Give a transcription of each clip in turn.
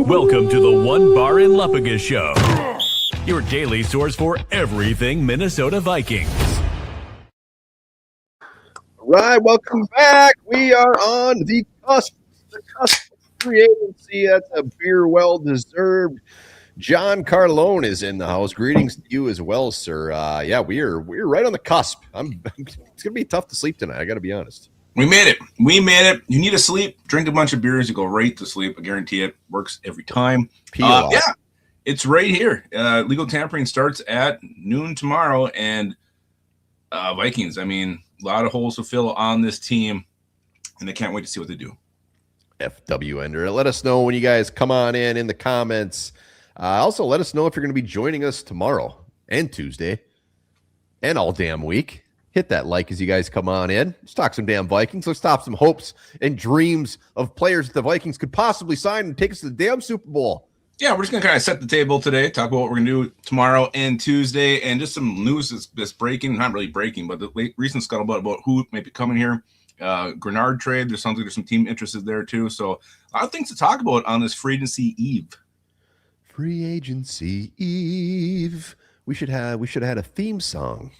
Welcome to the One Bar in Lupagus Show, your daily source for everything Minnesota Vikings. All right, welcome back. We are on the cusp of free agency. That's a beer well deserved. John Carlone is in the house. Greetings to you as well, sir. We're right on the cusp. It's gonna be tough to sleep tonight. I got to be honest. We made it. You need to sleep. Drink a bunch of beers. You go right to sleep. I guarantee it. Works every time. It's right here. Legal tampering starts at noon tomorrow. And Vikings, I mean, a lot of holes to fill on this team. And I can't wait to see what they do. FW Ender. Let us know when you guys come on in the comments. Also, let us know if you're going to be joining us tomorrow and Tuesday and all damn week. Hit that like as you guys come on in. Let's talk some damn Vikings. Let's stop some hopes and dreams of players that the Vikings could possibly sign and take us to the damn Super Bowl. Yeah, we're just going to kind of set the table today, talk about what we're going to do tomorrow and Tuesday, and just some news that's breaking. Not really breaking, but the recent scuttlebutt about who may be coming here. Greenard trade. There sounds like there's some team interested there too. So a lot of things to talk about on this free agency eve. Free agency eve. We should have had a theme song.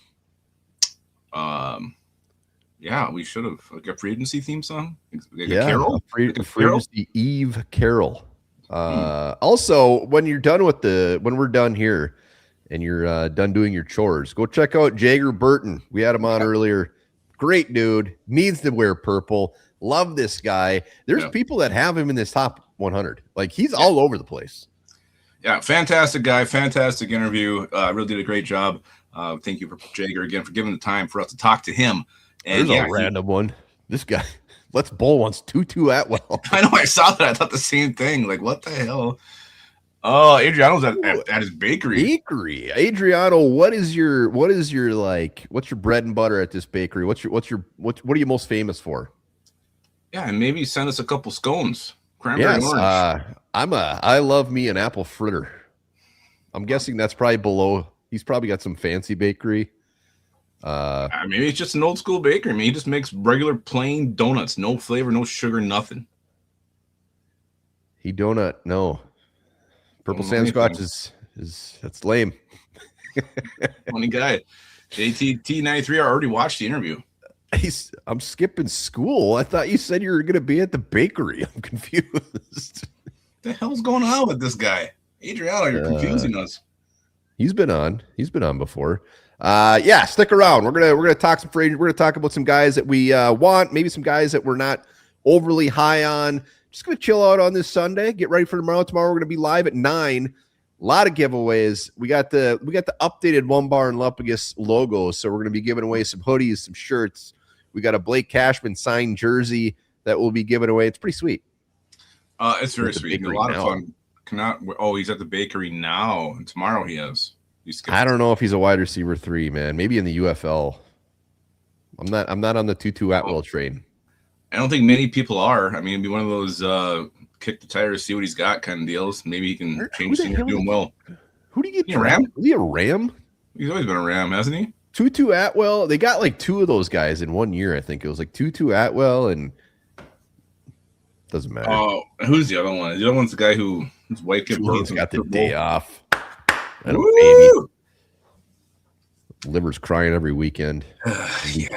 Yeah, we should have like a free agency theme song. Like a carol? Free agency eve carol. Also, when we're done here and you're done doing your chores, go check out Jager Burton. We had him on earlier. Great dude. Needs to wear purple. Love this guy. There's people that have him in this top 100. Like he's all over the place. Yeah, fantastic guy. Fantastic interview. Really did a great job. Thank you for Jager again for giving the time for us to talk to him. And there's a random one. This guy, Let's Bowl wants Tutu Atwell. I know. I saw that. I thought the same thing. Like, what the hell? Oh, Adriano's at his bakery. Adriano, what's your bread and butter at this bakery? What are you most famous for? Yeah, and maybe send us a couple scones. Cranberry orange. I love me an apple fritter. I'm guessing that's probably below. He's probably got some fancy bakery. Maybe it's just an old school bakery. I mean, he just makes regular plain donuts, no flavor, no sugar, nothing. No. Purple Sasquatch is that's lame. Funny guy. JTT93 already watched the interview. I'm skipping school. I thought you said you were going to be at the bakery. I'm confused. What the hell's going on with this guy? Adriano, you're confusing us. He's been on before. Stick around. We're gonna talk some free agents. We're gonna talk about some guys that we want, maybe some guys that we're not overly high on. Just gonna chill out on this Sunday. Get ready for tomorrow. Tomorrow we're gonna be live at 9. A lot of giveaways. We got the updated One Bar and Lupagus logo, so we're gonna be giving away some hoodies, some shirts. We got a Blake Cashman signed jersey that we'll be giving away. It's pretty sweet. It's very sweet. A lot of fun. He's at the bakery now, and tomorrow he is. I don't know if he's a wide receiver 3, man. Maybe in the UFL. I'm not on the Tutu Atwell train. I don't think many people are. I mean, it'd be one of those kick the tires, see what he's got kind of deals. Maybe he can change things and do him well. Who do you get? Ram? Is he a Ram? He's always been a Ram, hasn't he? Tutu Atwell. They got like 2 of those guys in 1 year. I think it was like Tutu Atwell and doesn't matter. Oh, who's the other one? The other one's the guy who his wife got the day off. I don't, baby. Liver's crying every weekend.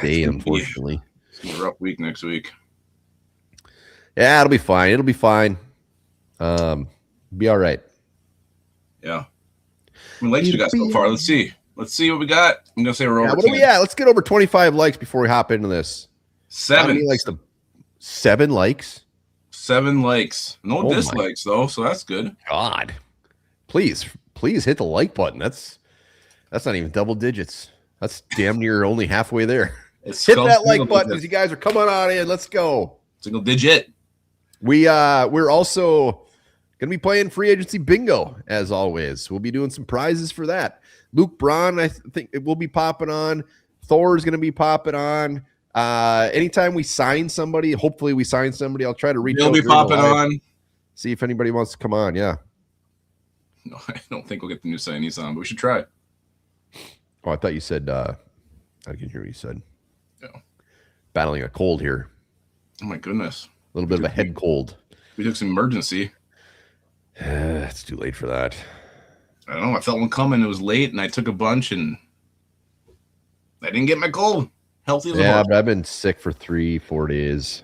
Day, unfortunately. It's gonna be a rough week next week. Yeah, it'll be fine. It'll be fine. Be all right. Yeah. How many likes you got so far? Let's see what we got. I'm gonna say we're over. What are we at? Let's get over 25 likes before we hop into this. 7. He likes 7 likes. 7 likes. No dislikes though, so that's good. God, please hit the like button. That's not even double digits. That's damn near only halfway there. Hit that like button as you guys are coming on in. Let's go. Single digit. We're also gonna be playing free agency bingo as always. We'll be doing some prizes for that. Luke Braun, I think it will be popping on. Thor is gonna be popping on. Anytime we sign somebody, hopefully we sign somebody, I'll try to reach out. He'll be popping on. See if anybody wants to come on. Yeah. No, I don't think we'll get the new signees on, but we should try. Oh, I thought you said I can hear what you said. Yeah. Battling a cold here. Oh my goodness. A little bit of a head cold. We took some emergency. It's too late for that. I don't know. I felt one coming. It was late, and I took a bunch, and I didn't get my cold. Healthy as a horse. But I've been sick for 3-4 days.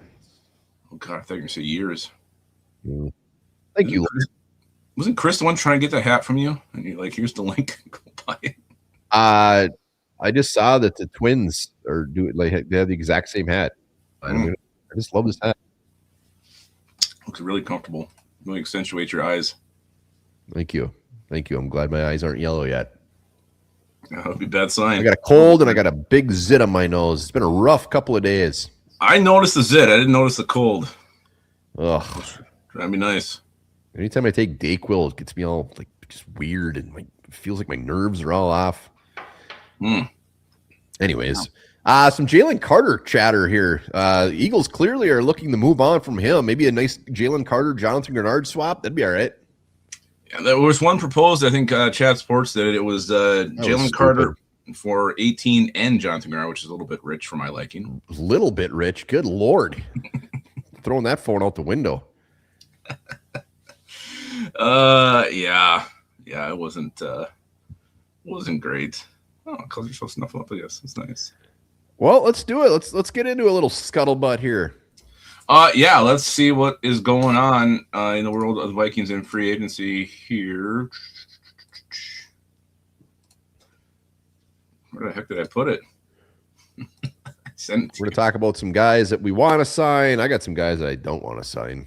Oh, God. I thought you were going to say years. Thank you. Wasn't Chris the one trying to get the hat from you? And you're like, here's the link. Go buy it. I just saw that the Twins are doing, like, they have the exact same hat. I just love this hat. Looks really comfortable. Really accentuates your eyes. Thank you. I'm glad my eyes aren't yellow yet. That would be a bad sign. I got a cold and I got a big zit on my nose. It's been a rough couple of days. I noticed the zit. I didn't notice the cold. Ugh. That'd be nice. Anytime I take Dayquil, it gets me all like just weird and it feels like my nerves are all off. Anyways, some Jalen Carter chatter here. Eagles clearly are looking to move on from him. Maybe a nice Jalen Carter, Jonathan Greenard swap. That'd be all right. Yeah, there was one proposed. I think Chat Sports did it. It was Jalen Carter for 18 and Jonathan Greenard, which is a little bit rich for my liking. A little bit rich. Good Lord. Throwing that phone out the window. Yeah, it wasn't great. Oh, cause you're so snuffle up, I guess. It's nice. Well, let's do it. Let's get into a little scuttlebutt here. Yeah, let's see what is going on in the world of the Vikings and free agency here. Where the heck did I put it? We're going to talk about some guys that we want to sign. I got some guys that I don't want to sign.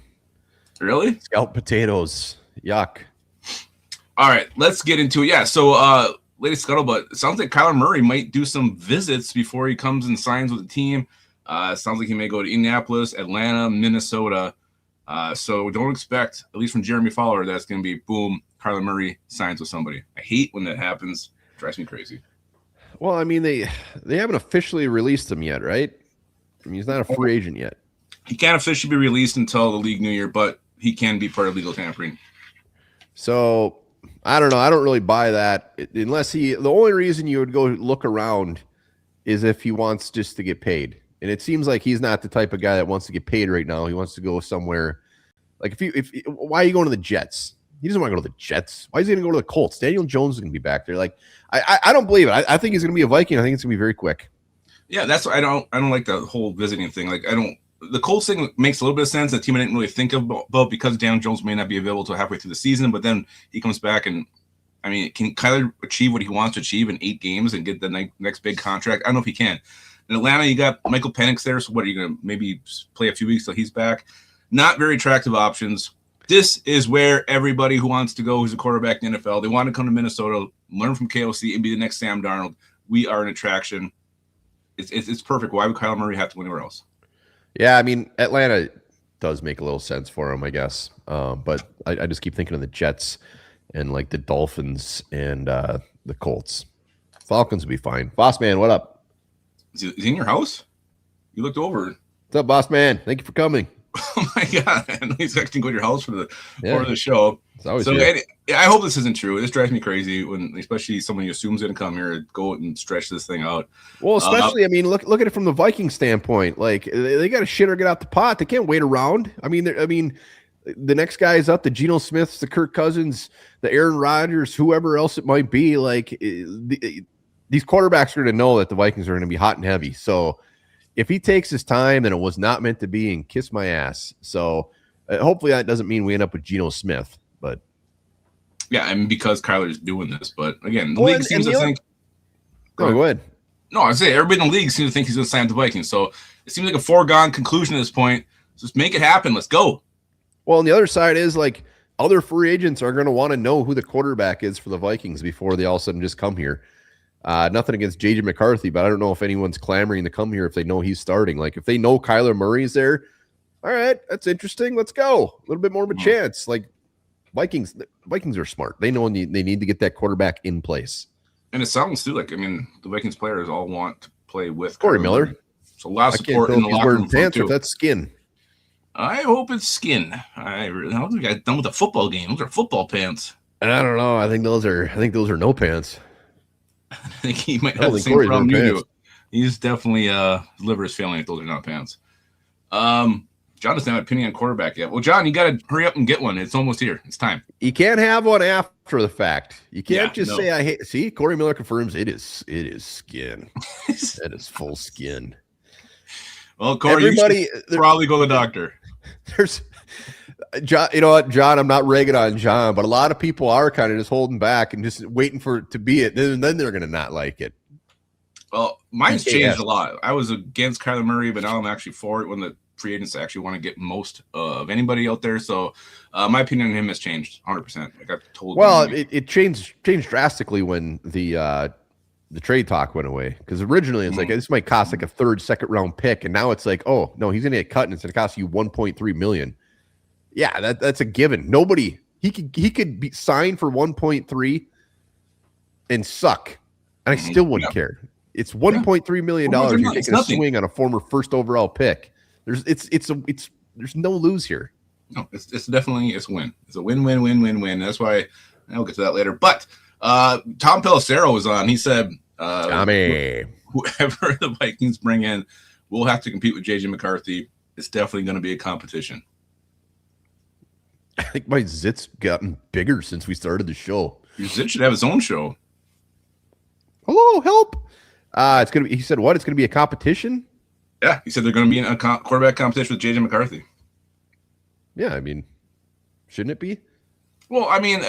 Really? Scout potatoes. Yuck. All right, let's get into it. Yeah, so latest scuttlebutt. It sounds like Kyler Murray might do some visits before he comes and signs with the team. Sounds like he may go to Indianapolis, Atlanta, Minnesota. So don't expect, at least from Jeremy Fowler, that's going to be, boom, Kyler Murray signs with somebody. I hate when that happens. It drives me crazy. Well, I mean, they haven't officially released him yet, right? I mean, he's not a free agent yet. He can't officially be released until the league new year, but he can be part of legal tampering. So I don't know. I don't really buy that unless the only reason you would go look around is if he wants just to get paid. And it seems like he's not the type of guy that wants to get paid right now. He wants to go somewhere. Like why are you going to the Jets? He doesn't want to go to the Jets. Why is he going to go to the Colts? Daniel Jones is going to be back there. Like I don't believe it. I think he's going to be a Viking. I think it's going to be very quick. Yeah, that's why I don't like the whole visiting thing. Like the Colts thing makes a little bit of sense. The team I didn't really think about because Daniel Jones may not be available until halfway through the season, but then he comes back and I mean, can Kyler achieve what he wants to achieve in 8 games and get the next big contract? I don't know if he can. In Atlanta, you got Michael Penix there. So what are you going to maybe play a few weeks till he's back? Not very attractive options. This is where everybody who wants to go who's a quarterback in the NFL, they want to come to Minnesota, learn from KOC, and be the next Sam Darnold. We are an attraction. It's perfect. Why would Kyler Murray have to go anywhere else? Yeah, I mean, Atlanta does make a little sense for him, I guess. But I just keep thinking of the Jets and like the Dolphins and the Colts. Falcons would be fine. Boss man, what up? Is he in your house? You looked over. What's up, boss man? Thank you for coming. Oh my God! I know he's actually going to your house for the show. So I hope this isn't true. This drives me crazy when, especially someone you assume is going to come here, go and stretch this thing out. Well, especially, I mean, look at it from the Viking standpoint. Like they got to shit or get out the pot. They can't wait around. I mean, the next guy is up. The Geno Smiths, the Kirk Cousins, the Aaron Rodgers, whoever else it might be. Like these quarterbacks are going to know that the Vikings are going to be hot and heavy. So if he takes his time, then it was not meant to be, and kiss my ass. So hopefully that doesn't mean we end up with Geno Smith. But yeah, I mean, because Kyler's doing this. But again, the league seems to think. Go ahead. No, I say everybody in the league seems to think he's going to sign with the Vikings. So it seems like a foregone conclusion at this point. Just make it happen. Let's go. Well, on the other side is like other free agents are going to want to know who the quarterback is for the Vikings before they all of a sudden just come here. Nothing against J.J. McCarthy, but I don't know if anyone's clamoring to come here if they know he's starting. Like if they know Kyler Murray's there, all right, that's interesting. Let's go. A little bit more of a chance. Like Vikings are smart. They know they need to get that quarterback in place. And it sounds too like, I mean, the Vikings players all want to play with Corey Miller. So a lot of support in the locker room pants too. If that's skin. I hope it's skin. I don't think I got done with a football game. Those are football pants. And I don't know. I think those are no pants. I think he might have the same problem you do. He's definitely liver is failing if those are not pants. Jalen John doesn't have an opinion on quarterback yet. Well, John, you got to hurry up and get one. It's almost here. It's time. You can't have one after the fact. You can't say I hate. See, Corey Miller confirms it is skin. It is full skin. Well, Corey, you should probably go to the doctor. There's John. You know what, John? I'm not ragging on John, but a lot of people are kind of just holding back and just waiting for it to be it. Then they're going to not like it. Well, mine's changed a lot. I was against Kyler Murray, but now I'm actually for it when the free agents actually want to get most of anybody out there. So my opinion on him has changed 100%. I got told. Well, it changed drastically when the trade talk went away, because originally it's like this might cost like a third, second round pick, and now it's like, oh no, he's gonna get cut and it's gonna cost you $1.3 million. Yeah, that's a given. Nobody he could be signed for 1.3 and suck, and I still wouldn't care. It's $1.3 million. You're taking a swing on a former first overall pick. There's no lose here. No, it's definitely a win. It's a win. That's why I'll get to that later. But Tom Pelissero was on. He said, Tommy, whoever the Vikings bring in will have to compete with JJ McCarthy. It's definitely going to be a competition. I think my zit's gotten bigger since we started the show. Your zit should have his own show. Hello, help. It's gonna be. He said, "What? It's gonna be a competition." Yeah, he said they're going to be in a quarterback competition with JJ McCarthy. Yeah, I mean, shouldn't it be? Well, I mean,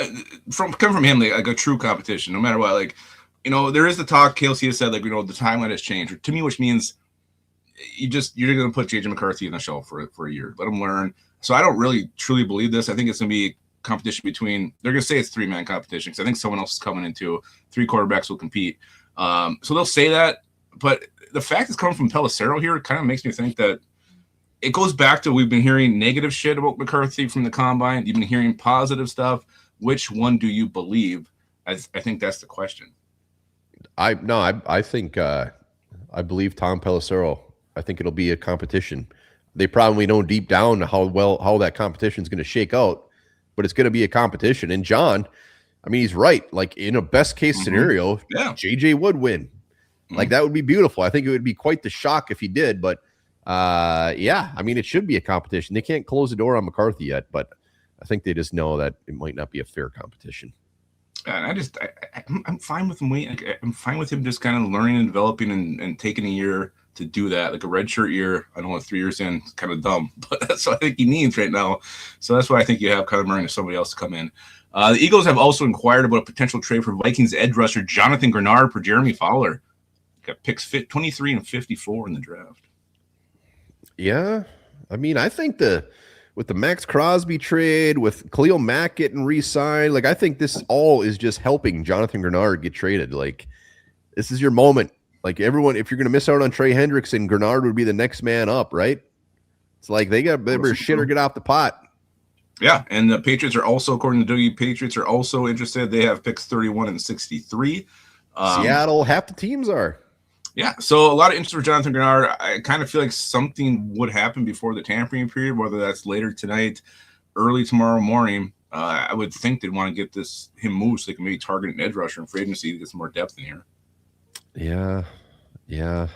coming from him, like a true competition, no matter what. Like, you know, there is the talk. KLC has said, like, you know, the timeline has changed to me, which means you're going to put JJ McCarthy in the show for a year, let him learn. So I don't really truly believe this. I think it's going to be competition between. They're going to say it's 3-man competition because I think someone else is coming into 3 quarterbacks will compete. So they'll say that, but the fact it's coming from Pelissero here kind of makes me think that it goes back to we've been hearing negative shit about McCarthy from the combine. You've been hearing positive stuff. Which one do you believe? I think that's the question. I think I believe Tom Pelissero. I think it'll be a competition. They probably know deep down how that competition is going to shake out, but it's going to be a competition. And John, I mean, he's right. Like in a best case scenario, JJ would win. Like that would be beautiful. I think it would be quite the shock if he did, but yeah, I mean, it should be a competition. They can't close the door on McCarthy yet, but I think they just know that it might not be a fair competition. And I'm fine with him waiting. I'm fine with him just kind of learning and developing and taking a year to do that, like a redshirt year. I know 3 years in, it's kind of dumb, but that's what I think he needs right now. So that's why I think you have Kyler Murray and somebody else to come in. The Eagles have also inquired about a potential trade for Vikings edge rusher Jonathan Greenard for Jeremy Fowler. Got picks 23 and 54 in the draft. Yeah, I mean, I think with the Max Crosby trade, with Khalil Mack getting re-signed, like I think this all is just helping Jonathan Greenard get traded. Like this is your moment. Like everyone, if you're going to miss out on Trey Hendrickson, Greenard would be the next man up, right? It's like they better shit or get off the pot. Yeah, and the Patriots are also, according to Dougie, Patriots are also interested. They have picks 31 and 63. Seattle, half the teams are. Yeah, so a lot of interest for Jonathan Greenard. I kind of feel like something would happen before the tampering period, whether that's later tonight, early tomorrow morning. I would think they'd want to get him moved so they can maybe target an edge rusher in free agency to get some more depth in here. Yeah.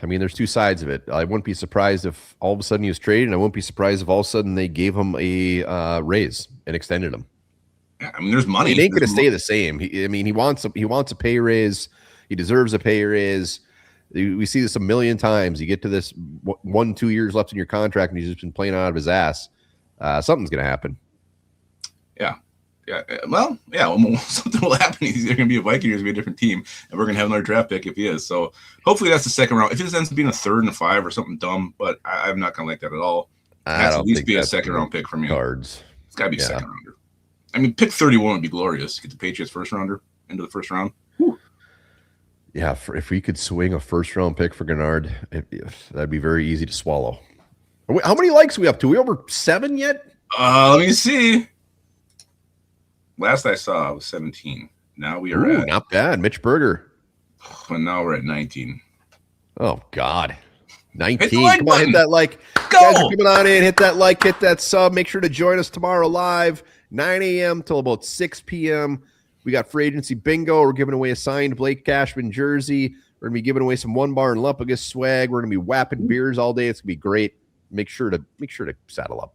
I mean, there's two sides of it. I wouldn't be surprised if all of a sudden he was traded, and I wouldn't be surprised if all of a sudden they gave him a raise and extended him. Yeah, I mean, there's money. It ain't going to stay the same. He wants a pay raise. He deserves a pay raise. We see this a million times. You get to this 1-2 years left in your contract, and he's just been playing out of his ass. Something's going to happen. Yeah. Well, something will happen. He's either going to be a Viking or he's going to be a different team, and we're going to have another draft pick if he is. So hopefully that's the second round. If it ends up being a 3rd and a 5 or something dumb, but I'm not going to like that at all. It has to at least be a second round pick for me. Cards. It's got to be a second rounder. I mean, pick 31 would be glorious. Get the Patriots first rounder into the first round. Whew. Yeah, if we could swing a first-round pick for Greenard, that'd be very easy to swallow. How many likes are we up to? Are we over 7 yet? Let me see. Last I saw, it was 17. Now we are at... Not bad. Mitch Berger. And now we're at 19. Oh, God. 19. Come on, hit that like. Go! Guys are coming on in. Hit that like. Hit that sub. Make sure to join us tomorrow live, 9 a.m. till about 6 p.m. We got free agency bingo. We're giving away a signed Blake Cashman jersey. We're going to be giving away some One Bar and Lupagus swag. We're going to be whapping beers all day. It's going to be great. make sure to saddle up.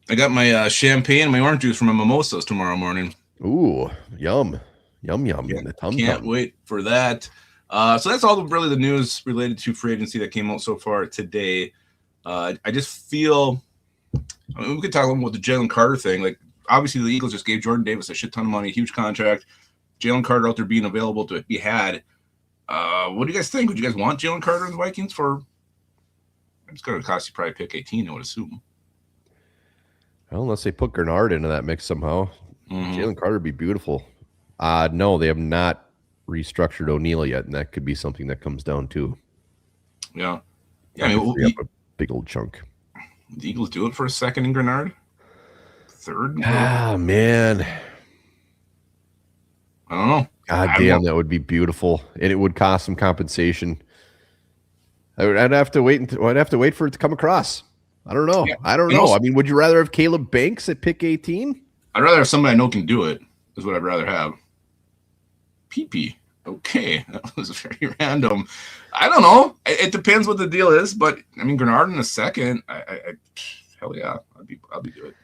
I got my champagne and my orange juice from my mimosas tomorrow morning. Ooh, yum. Can't wait for that. So that's all really the news related to free agency that came out so far today. I just feel, I mean, we could talk a little about the Jalen Carter thing. Like, obviously, the Eagles just gave Jordan Davis a shit ton of money, huge contract. Jalen Carter out there being available to be had. What do you guys think? Would you guys want Jalen Carter in the Vikings for? It's going to cost you probably pick 18, I would assume. Well, unless they put Greenard into that mix somehow. Jalen Carter would be beautiful. No, they have not restructured O'Neal yet, and that could be something that comes down too. Yeah. I mean, a big old chunk. The Eagles do it for a second in Greenard? Third? Ah, man. I don't know. God damn, that would be beautiful, and it would cost some compensation. I'd have to wait for it to come across. I don't know. Yeah. I don't know. I mean, would you rather have Caleb Banks at pick 18? I'd rather have somebody I know can do it. Is what I'd rather have. PP. Okay, that was very random. I don't know. It depends what the deal is, but I mean, Greenard in a second. Hell yeah, I'll be good.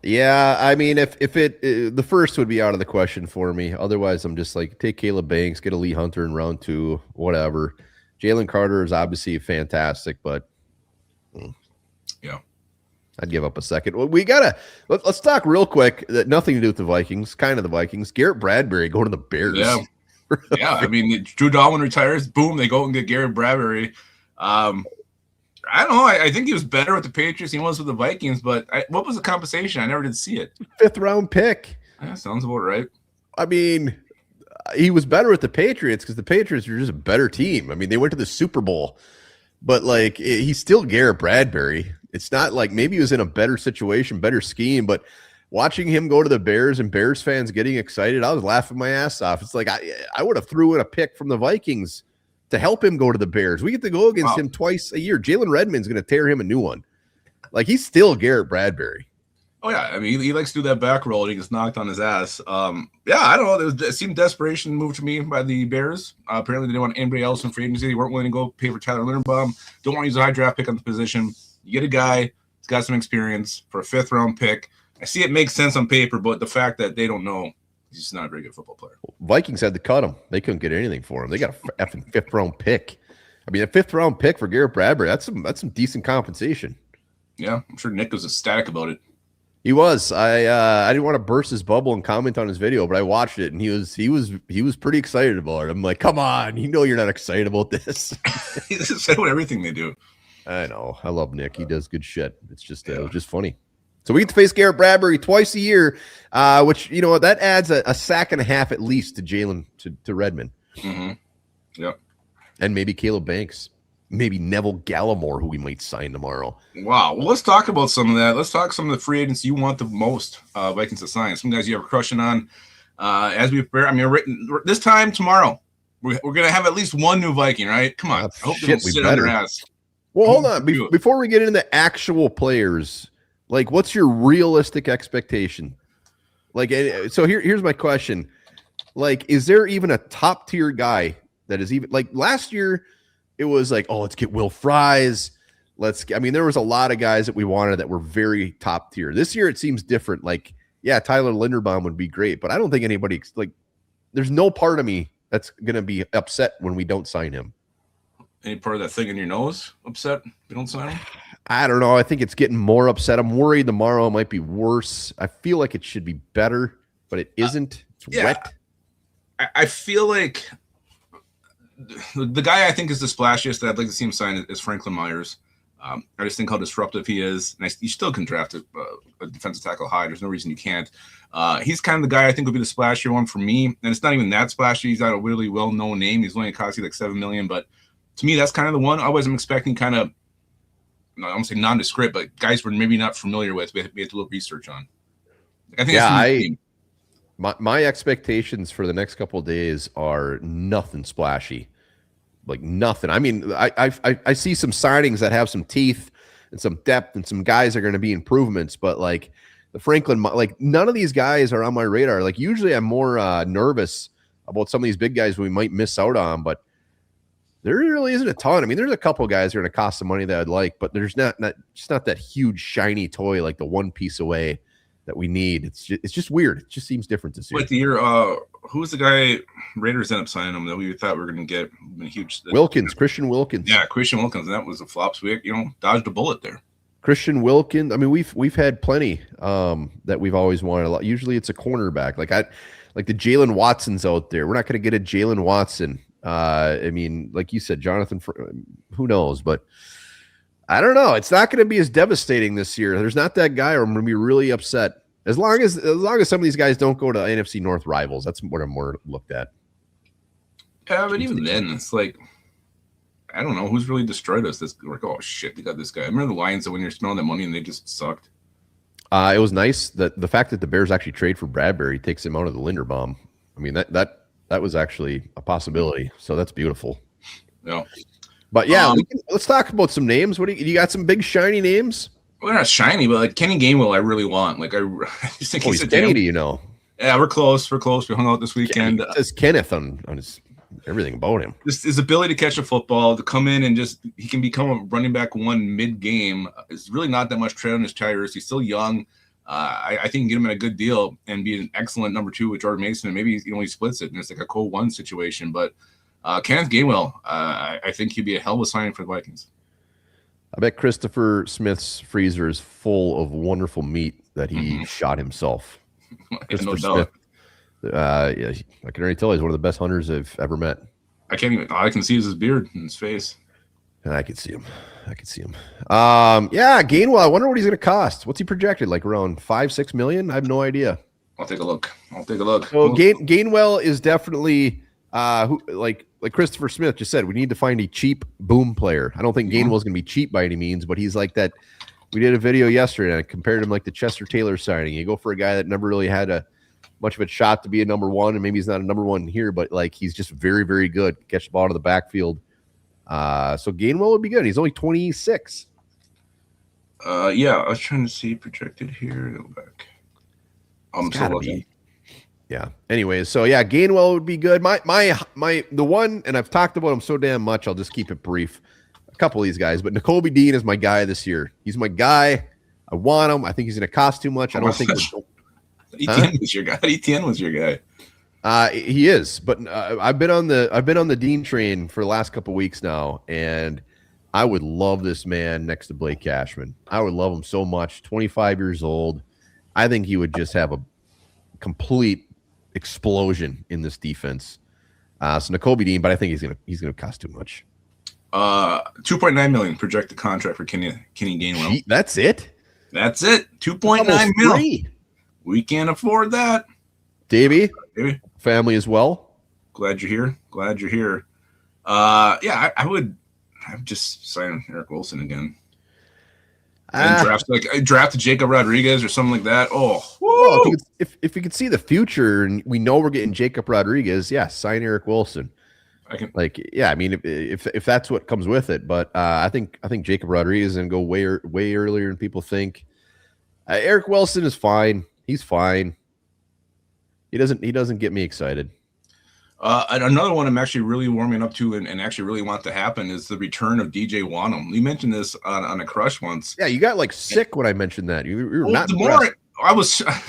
Yeah, I mean, if the first would be out of the question for me. Otherwise, I'm just like, take Caleb Banks, get a Lee Hunter in round 2, whatever. Jalen Carter is obviously fantastic, but yeah, I'd give up a second. Well, let's talk real quick. That nothing to do with the Vikings, kind of the Vikings. Garrett Bradbury going to the Bears. Yeah, yeah. I mean, Drew Dalman retires. Boom, they go and get Garrett Bradbury. I don't know. I think he was better with the Patriots than he was with the Vikings. But what was the compensation? I never did see it. 5th round pick. Yeah, sounds about right. I mean, he was better with the Patriots because the Patriots are just a better team. I mean, they went to the Super Bowl, but like he's still Garrett Bradbury. It's not like maybe he was in a better situation, better scheme, but watching him go to the Bears and Bears fans getting excited, I was laughing my ass off. It's like I would have threw in a pick from the Vikings to help him go to the Bears. We get to go against him twice a year. Jalen Redmond's going to tear him a new one. Like, he's still Garrett Bradbury. Oh, yeah. I mean, he likes to do that back roll and he gets knocked on his ass. Yeah, I don't know. It seemed desperation move to me by the Bears. Apparently, they didn't want anybody else in free agency. They weren't willing to go pay for Tyler Linderbaum. Don't want to use a high draft pick on the position. You get a guy who's got some experience for a 5th round pick. I see it makes sense on paper, but the fact that they don't know, he's just not a very good football player. Vikings had to cut him. They couldn't get anything for him. They got a effing 5th round pick. I mean, a 5th round pick for Garrett Bradbury, that's some decent compensation. Yeah, I'm sure Nick was ecstatic about it. He was. I didn't want to burst his bubble and comment on his video, but I watched it and he was pretty excited about it. I'm like, come on, you know you're not excited about this. He's excited about everything they do. I know. I love Nick. He does good shit. It's just it was just funny. So we get to face Garrett Bradbury twice a year, which, you know, that adds a sack and a half at least to Jalen, to Redmond. Mm-hmm. Yep. And maybe Caleb Banks. Maybe Neville Gallimore, who we might sign tomorrow. Wow. Well, let's talk about some of that. Let's talk some of the free agents you want the most Vikings to sign. Some guys you have a crushing on. As we prepare, I mean, this time tomorrow, we're going to have at least one new Viking, right? Come on. I hope they don't sit on their ass. Well, hold on. Before we get into actual players, like, what's your realistic expectation? Like, so here's my question. Like, is there even a top tier guy that is even like last year? It was like, oh, let's get Will Fries. I mean, there was a lot of guys that we wanted that were very top tier. This year, it seems different. Like, yeah, Tyler Linderbaum would be great, but I don't think anybody like. There's no part of me that's gonna be upset when we don't sign him. Any part of that thing in your nose upset if you don't sign him? I don't know. I think it's getting more upset. I'm worried tomorrow might be worse. I feel like it should be better, but it isn't. It's wet. I feel like the guy I think is the splashiest that I'd like to see him sign is Franklin Myers. I just think how disruptive he is. And you still can draft a defensive tackle high. There's no reason you can't. He's kind of the guy I think would be the splashier one for me. And it's not even that splashy. He's not a really well-known name. He's only cost you like $7 million. But to me, that's kind of the one. Otherwise, I'm expecting kind of, I don't say nondescript, but guys we're maybe not familiar with. We have to do a little research on. I think my expectations for the next couple of days are nothing splashy, like nothing. I mean, I see some signings that have some teeth and some depth, and some guys are going to be improvements. But like the Franklin, like none of these guys are on my radar. Like usually, I'm more nervous about some of these big guys we might miss out on. But There really isn't a ton. I mean, there's a couple guys who are going to cost some money that I'd like, but there's not that huge shiny toy like the one piece away that we need. It's just weird. It just seems different this year. Like the year, who was the guy Raiders ended up signing him that we thought we were going to get a huge Christian Wilkins. Yeah, Christian Wilkins, and that was a flop. So we, dodged a bullet there. Christian Wilkins. I mean, we've had plenty that we've always wanted a lot. Usually it's a cornerback. Like the Jalen Watson's out there. We're not going to get a Jalen Watson. I mean, like you said, Jonathan, who knows? But I don't know. It's not going to be as devastating this year. There's not that guy, or I'm going to be really upset. As long as some of these guys don't go to NFC North rivals, that's what I'm more looked at. Yeah, but even then, it's like, I don't know who's really destroyed us. Oh shit, they got this guy. I remember the Lions that when you're spending that money and they just sucked. It was nice that the fact that the Bears actually trade for Bradbury takes him out of the Linderbaum. I mean, that was actually a possibility. So that's beautiful. Yeah. But yeah, let's talk about some names. What do you got? Some big shiny names? Well, they're not shiny, but like Kenny Gainwell, I really want. Like I just think he's Kenny. Do you know? Yeah, we're close. We hung out this weekend. It says Kenneth on his everything about him. Just his ability to catch a football, to come in and he can become a running back one mid game. It's really not that much tread on his tires. He's still young. I think you can get him in a good deal and be an excellent number 2 with Jordan Mason, and maybe he splits it and it's like a co-1 situation. But Kenneth Gainwell, I think he'd be a hell of a signing for the Vikings. I bet Christopher Smith's freezer is full of wonderful meat that he shot himself. Christopher Smith. Yeah, I can already tell he's one of the best hunters I've ever met. I can see his beard and his face. And I can see him. Yeah, Gainwell. I wonder what he's going to cost. What's he projected? Like around 5-6 million? I have no idea. I'll take a look. So Gainwell is definitely like Christopher Smith just said. We need to find a cheap boom player. I don't think Gainwell's going to be cheap by any means, but he's like that. We did a video yesterday and I compared him like the Chester Taylor signing. You go for a guy that never really had much of a shot to be a number 1, and maybe he's not a number 1 here, but like he's just very, very good. Catch the ball to the backfield. So Gainwell would be good. He's only 26. Yeah, I was trying to see projected here. Go back. I'm so lucky. Yeah. Anyways, so yeah, Gainwell would be good. My the one, and I've talked about him so damn much, I'll just keep it brief. A couple of these guys, but Nakobe Dean is my guy this year. He's my guy. I want him. I think he's going to cost too much. I don't think Etienne was your guy. Etienne was your guy. He is, but I've been on the Dean train for the last couple of weeks now, and I would love this man next to Blake Cashman. I would love him so much. 25 years old. I think he would just have a complete explosion in this defense. So Nakobe Dean, but I think he's gonna cost too much. 2.9 million projected contract for Kenny Gainwell. That's it. 2.9 million. We can't afford that. Davey, family as well. Glad you're here. Yeah, I would just sign Eric Wilson again. And draft Jacob Rodriguez or something like that. Oh, well, if you could see the future and we know we're getting Jacob Rodriguez, sign Eric Wilson. I mean, if that's what comes with it, but I think Jacob Rodriguez is going to go way earlier than people think. Eric Wilson is fine. He's fine. He doesn't get me excited. Another one I'm actually really warming up to and actually really want to happen is the return of DJ Wanham. You mentioned this on a crush once. Yeah, you got like sick when I mentioned that. You were not impressed.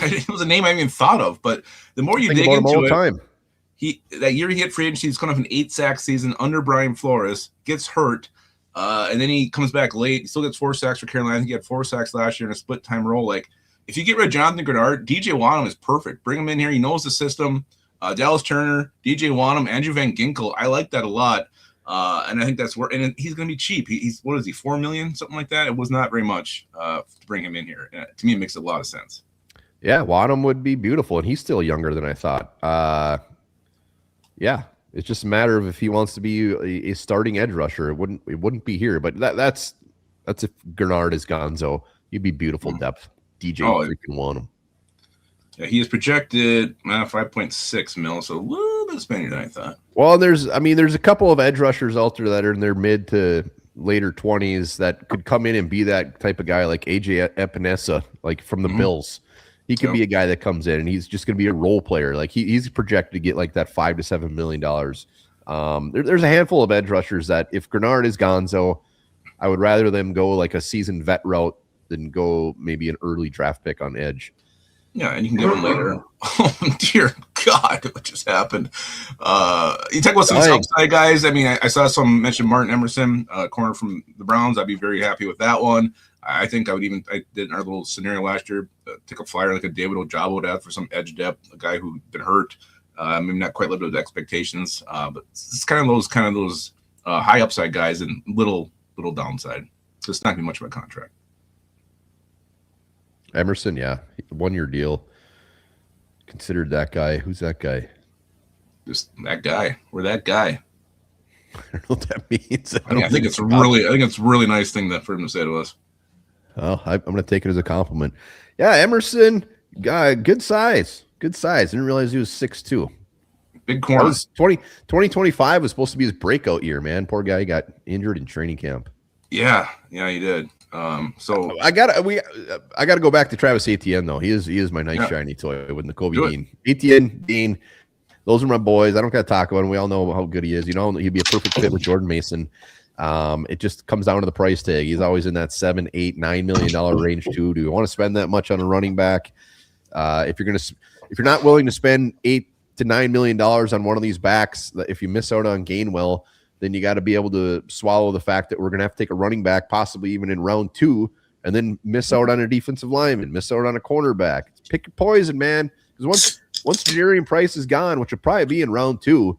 It was a name I haven't even thought of, but the more you dig into it, that year he hit free agency, he's coming off an 8-sack season under Brian Flores, gets hurt, and then he comes back late. He still gets 4 sacks for Carolina. He had 4 sacks last year in a split time role. Like, if you get rid of Jonathan Greenard, DJ Wanham is perfect. Bring him in here. He knows the system. Dallas Turner, DJ Wanham, Andrew Van Ginkel. I like that a lot. And I think that's where, and he's going to be cheap. He's what is he, $4 million, something like that? It was not very much to bring him in here. To me, it makes a lot of sense. Yeah, Wanham would be beautiful, and he's still younger than I thought. Yeah, it's just a matter of if he wants to be a starting edge rusher. It wouldn't be here, but that's if Greenard is gonzo. He'd be beautiful depth. DJ freaking Wanham. Yeah, he is projected 5.6 mil, so a little bit spendier than I thought. Well, there's a couple of edge rushers out there that are in their mid to later 20s that could come in and be that type of guy, like AJ Epinesa, like from the Bills. He could be a guy that comes in and he's just going to be a role player. Like he's projected to get like that $5 to $7 million There's a handful of edge rushers that if Greenard is gonzo, I would rather them go like a seasoned vet route than go maybe an early draft pick on edge. Yeah, and you can get them later. Oh, dear God, what just happened? You talk about some upside guys. I mean, I saw some mention Martin Emerson, corner from the Browns. I'd be very happy with that one. I think I did in our little scenario last year, take a flyer like a David Ojabo would have for some edge depth, a guy who'd been hurt, maybe not quite lived up to expectations, but it's kind of those high upside guys and little downside. So it's not going to be much of a contract. Emerson, yeah, 1-year deal. Considered that guy. Who's that guy? Just that guy. We're that guy. I don't know what that means. I think it's a really nice thing that for him to say to us. Oh, I'm going to take it as a compliment. Yeah, Emerson, guy, good size. Didn't realize he was 6'2". Big corner. 2025 was supposed to be his breakout year, man. Poor guy got injured in training camp. Yeah, he did. So I gotta go back to Travis Etienne though. He is my nice shiny toy with Nakobe Dean. Etienne, Dean, those are my boys. I don't gotta talk about him. We all know how good he is. You know, he'd be a perfect fit with Jordan Mason. It just comes down to the price tag. He's always in that $7, $8, $9 million range too. Do you want to spend that much on a running back? If you're not willing to spend $8 to $9 million on one of these backs, if you miss out on Gainwell, then you got to be able to swallow the fact that we're going to have to take a running back, possibly even in round 2, and then miss out on a defensive lineman, miss out on a cornerback. Pick your poison, man. Because once Jadarian Price is gone, which will probably be in round 2,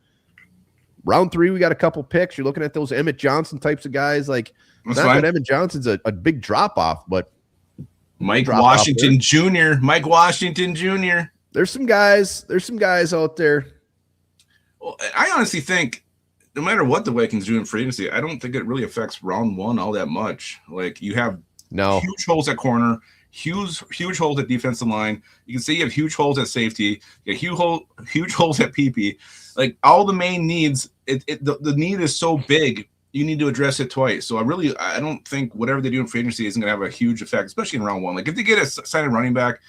round 3, we got a couple picks. You're looking at those Emmett Johnson types of guys. Like, not that Emmett Johnson's a big drop off, but Mike Washington Jr. There's some guys out there. Well, I honestly think no matter what the Vikings do in free agency, I don't think it really affects round 1 all that much. Like, you have huge holes at corner, huge holes at defensive line. You can see you have huge holes at safety. You have huge holes at PP. Like, all the main needs, the need is so big, you need to address it twice. So I don't think whatever they do in free agency isn't going to have a huge effect, especially in round 1. Like, if they get a signed running back,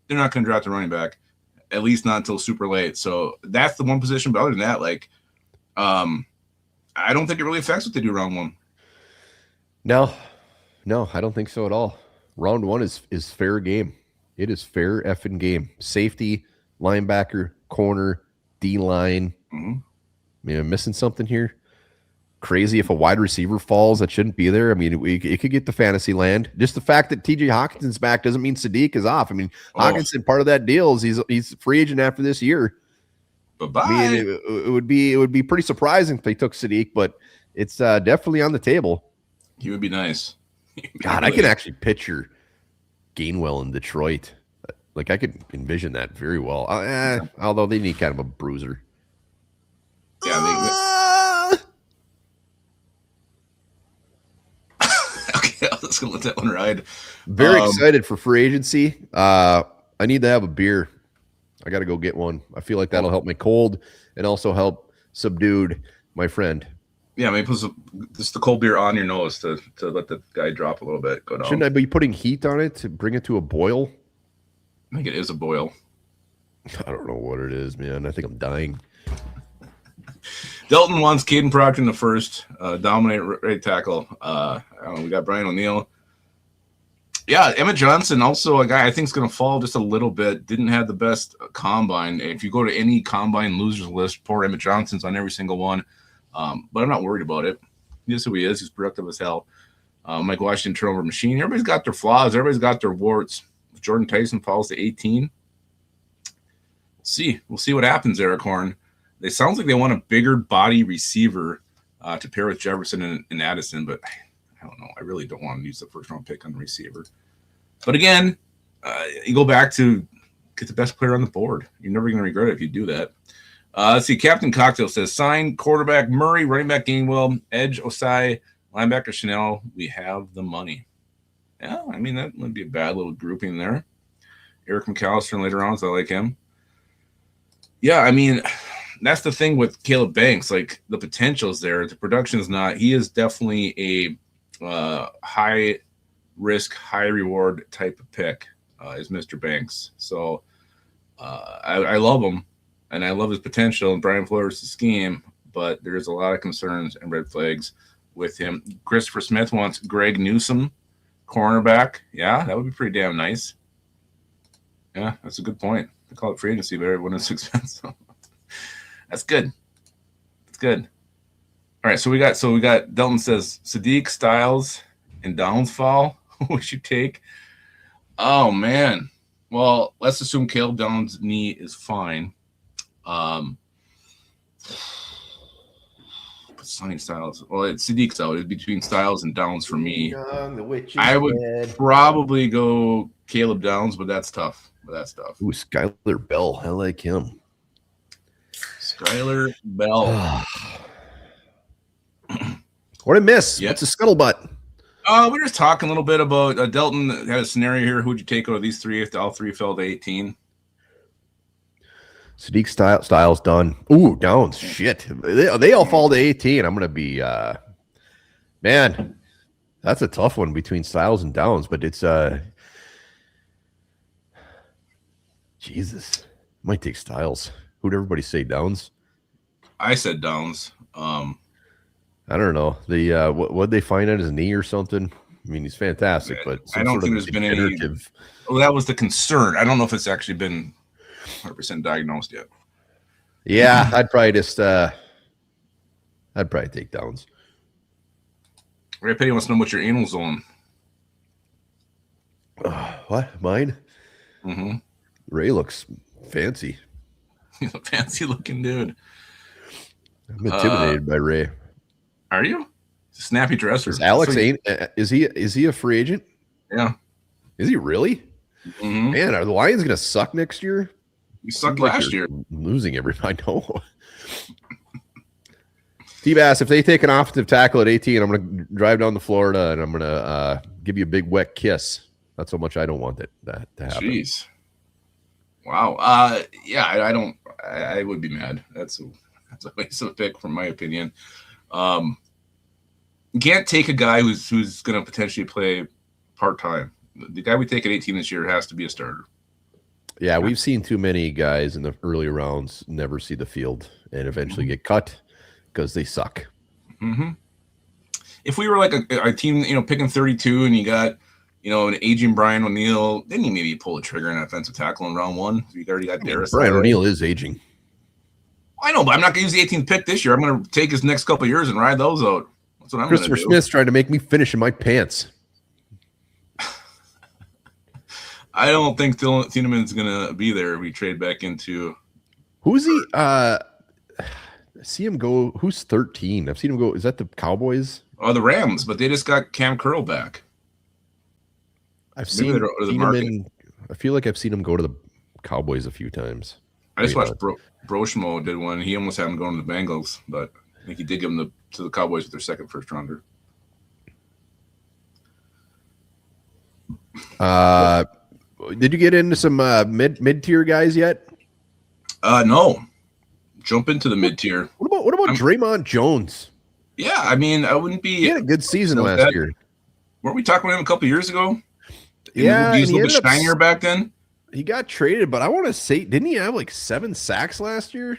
they're not going to draft a running back, at least not until super late. So that's the one position. But other than that, like, I don't think it really affects what they do round 1. No, I don't think so at all. Round 1 is fair game. It is fair effing game. Safety, linebacker, corner, D-line. Mm-hmm. I mean, I'm missing something here. Crazy if a wide receiver falls that shouldn't be there. I mean, it could get to fantasy land. Just the fact that TJ Hawkinson's back doesn't mean Sadiq is off. I mean, Hawkinson, part of that deal is he's a free agent after this year. Bye-bye. I mean, it would be pretty surprising if they took Sadiq, but it's definitely on the table. He would be nice. God, I can actually picture Gainwell in Detroit. Like, I could envision that very well. Although they need kind of a bruiser. Yeah. Okay, I'm just gonna let that one ride. Very excited for free agency. I need to have a beer. I got to go get one. I feel like that'll help me cold and also help subdued my friend. Yeah, maybe put just the cold beer on your nose to let the guy drop a little bit. Go down. Shouldn't I be putting heat on it to bring it to a boil? I think it is a boil. I don't know what it is, man. I think I'm dying. Delton wants Caden Proctor in the first. Dominate right tackle. We got Brian O'Neill. Yeah, Emmett Johnson, also a guy I think is going to fall just a little bit. Didn't have the best combine. If you go to any combine losers list, poor Emmett Johnson's on every single one. But I'm not worried about it. He's who he is. He's productive as hell. Mike Washington, turnover machine. Everybody's got their flaws. Everybody's got their warts. If Jordan Tyson falls to 18, we'll see what happens, Eric Horn. It sounds like they want a bigger body receiver to pair with Jefferson and Addison, but I don't know. I really don't want to use the first round pick on the receiver. But again, you go back to get the best player on the board. You're never going to regret it if you do that. Let's see. Captain Cocktail says, sign quarterback Murray, running back Gainwell, edge Osai, linebacker Chanel. We have the money. Yeah, I mean, that wouldn't be a bad little grouping there. Eric McAllister in later rounds, I like him. Yeah, I mean, that's the thing with Caleb Banks. Like, the potential's there. The production's not. He is definitely a high risk, high reward type of pick, is Mr. Banks. So I love him, and I love his potential and Brian Flores' scheme. but there's a lot of concerns and red flags with him. Christopher Smith wants Greg Newsome, cornerback. Yeah, that would be pretty damn nice. Yeah, that's a good point. They call it free agency, but everyone is expensive. That's good. That's good. All right, so we got Delton says Sadiq, Styles, and Downs fall. Who should take? Oh man. Well, let's assume Caleb Downs' knee is fine. Sonny Styles. Well, it's Sadiq's out. It's between Styles and Downs for me. I would probably go Caleb Downs, but that's tough. Ooh, Skylar Bell. I like him. Skylar Bell. What a miss. Yep. What's a scuttlebutt? We're just talking a little bit about Delton had a scenario here. Who'd you take out of these three if all three fell to 18? Sadiq Styles done. Ooh, Downs. Shit. They all fall to 18. I'm going to be, man, that's a tough one between Styles and Downs, but it's, Jesus. Might take Styles. Who'd everybody say, Downs? I said Downs. I don't know. The what'd they find on his knee or something? I mean, he's fantastic, but I don't think there's been any. Well, that was the concern. I don't know if it's actually been 100% diagnosed yet. Yeah, I'd probably take Downs. Ray Petty wants to know what your anal zone. What? Mine? Mm-hmm. Ray looks fancy. He's a fancy looking dude. I'm intimidated by Ray. Are you? Snappy dresser. Is Alex is he a free agent? Yeah. Is he really? Mm-hmm. Man, are the Lions going to suck next year? You sucked last year. Losing everybody. I know. T-Bass, if they take an offensive tackle at 18, I'm going to drive down to Florida and I'm going to give you a big wet kiss. That's how much I don't want that to happen. Jeez. Wow. Yeah, I would be mad. That's a waste of a pick, from my opinion. You can't take a guy who's going to potentially play part-time. The guy we take at 18 this year has to be a starter. Yeah, we've seen too many guys in the early rounds never see the field and eventually get cut because they suck. Mm-hmm. If we were like a team, picking 32 and you got, an aging Brian O'Neill, then you maybe pull the trigger on an offensive tackle in round one. You already got Darius. Brian O'Neill is aging. I know, but I'm not going to use the 18th pick this year. I'm going to take his next couple of years and ride those out. That's what I'm going to do. Christopher Smith's trying to make me finish in my pants. I don't think Thieneman's going to be there if we trade back into. Who's he? See him go. Who's 13? I've seen him go. Is that the Cowboys? Oh, the Rams, but they just got Cam Curl back. I've seen Thieneman. I feel like I've seen him go to the Cowboys a few times. I just watched Broshmo did one. He almost had him going to the Bengals, but I think he did give him to the Cowboys with their second first rounder. Did you get into some mid-tier guys yet? No. Jump into the mid-tier. What about Draymond Jones? Yeah, I mean, I wouldn't be. He had a good season last year. Weren't we talking about him a couple years ago? Yeah, he was a little bit shinier back then. He got traded, but I want to say, didn't he have like 7 sacks last year?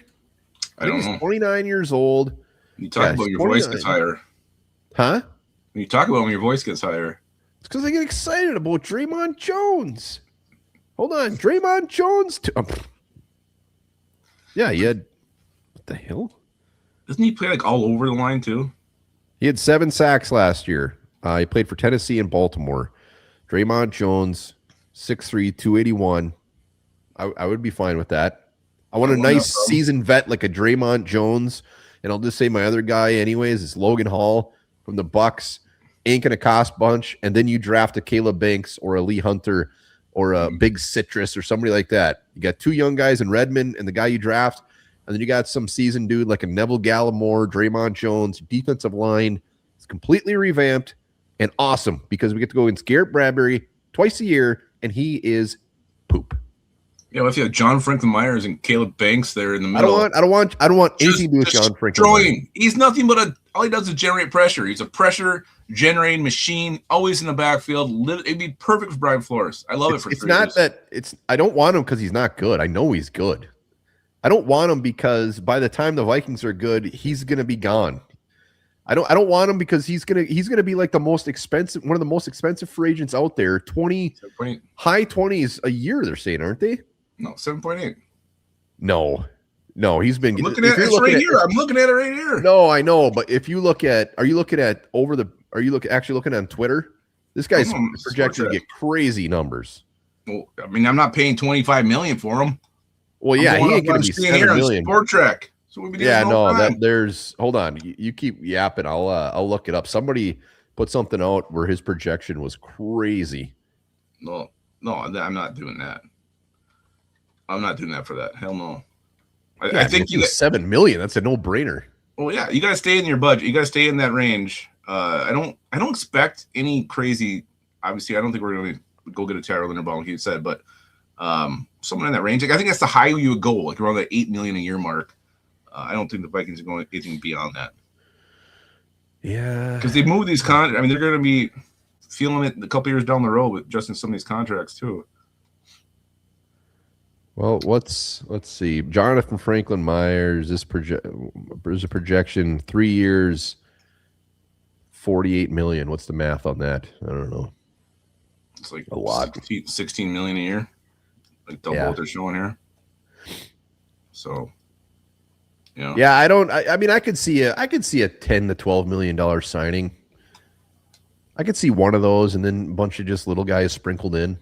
I don't know. He's 29 years old. You talk about your voice gets higher. Huh? When you talk about when your voice gets higher. It's because I get excited about Draymond Jones. Hold on. Draymond Jones. Yeah, he had. What the hell? Doesn't he play like all over the line too? He had 7 sacks last year. He played for Tennessee and Baltimore. Draymond Jones, 6'3", 281. I would be fine with that. I want a nice seasoned vet like a Draymond Jones. And I'll just say my other guy anyways is Logan Hall from the Bucks. Ain't going to cost bunch. And then you draft a Caleb Banks or a Lee Hunter or a Big Citrus or somebody like that. You got 2 young guys in Redmond and the guy you draft. And then you got some seasoned dude like a Neville Gallimore, Draymond Jones. Defensive line is completely revamped and awesome because we get to go against Garrett Bradbury twice a year, and he is poop. Yeah, if you have John Franklin Myers and Caleb Banks there in the middle. I don't want anything to do with John Franklin Myers. He's nothing but all he does is generate pressure. He's a pressure generating machine, always in the backfield. It'd be perfect for Brian Flores. I love it for it's not years. I don't want him because he's not good. I know he's good. I don't want him because by the time the Vikings are good, he's going to be gone. I don't want him because he's gonna be like one of the most expensive free agents out there. High 20s a year, they're saying, aren't they? No, 7.8. No, he's been I'm looking at it right here. I'm looking at it right here. No, I know, but if you look at, are you actually looking on Twitter? This guy's projected to get crazy numbers. Well, I mean, I'm not paying $25 million for him. Well, yeah, he ain't gonna be $7 million. Sport Track. Hold on. You keep yapping. I'll look it up. Somebody put something out where his projection was crazy. No, I'm not doing that. I'm not doing that for that. Hell no. I think you $7 million. That's a no-brainer. Well, yeah, you gotta stay in your budget. You gotta stay in that range. I don't expect any crazy. Obviously, I don't think we're going to go get a Tyrell Linderbaum, like you said, but someone in that range. Like, I think that's the high you would go, like around that $8 million a year mark. I don't think the Vikings are going anything beyond that. Yeah, because they move these contracts. I mean, they're going to be feeling it a couple years down the road with just in some of these contracts too. Well, let's see. Jonathan Franklin Myers. There's a projection 3 years, $48 million. What's the math on that? I don't know. It's like a lot. $16 million a year, like double what they're showing here. So. Yeah, I mean, I could see a $10 to $12 million signing. I could see one of those, and then a bunch of just little guys sprinkled in.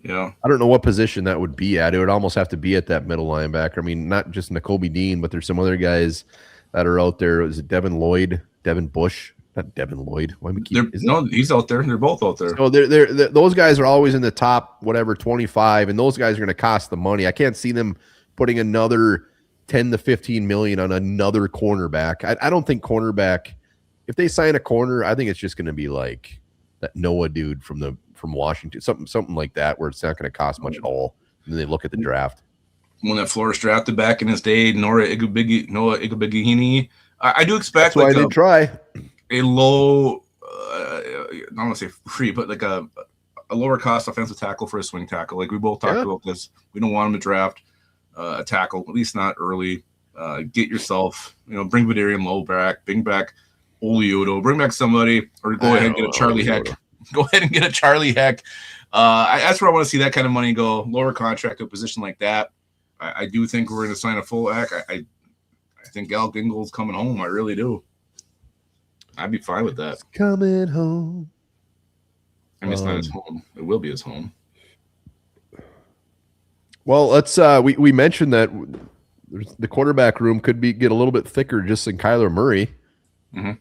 Yeah, I don't know what position that would be at. It would almost have to be at that middle linebacker. I mean, not just Nakobe Dean, but there's some other guys that are out there. Is it Devin Bush? Not Devin Lloyd. He's out there. They're both out there. So those guys are always in the top 25, and those guys are going to cost the money. I can't see them putting another 10 to 15 million on another cornerback. I don't think cornerback, if they sign a corner, I think it's just going to be like that Noah dude from Washington, something like that, where it's not going to cost much at all. And then they look at the draft. When that Flores drafted back in his day, Noah Igabigihini, I do expect. That's why I did try a low, I don't want to say free, but like a lower cost offensive tackle for a swing tackle. Like we both talked about this. We don't want him to draft a tackle, at least not early. Get yourself, bring Vidarian Lowe back, bring back Oliudo, bring back somebody, or go ahead and get a Charlie Heck. Go ahead and get a Charlie Heck. That's where I want to see that kind of money go. Lower contract, a position like that. I do think we're going to sign a full act. I think Al Gingle's coming home. I really do. I'd be fine with that. It's coming home. I mean, it's not his home. It will be his home. Well, let's we mentioned that the quarterback room could get a little bit thicker just in Kyler Murray. Mm-hmm.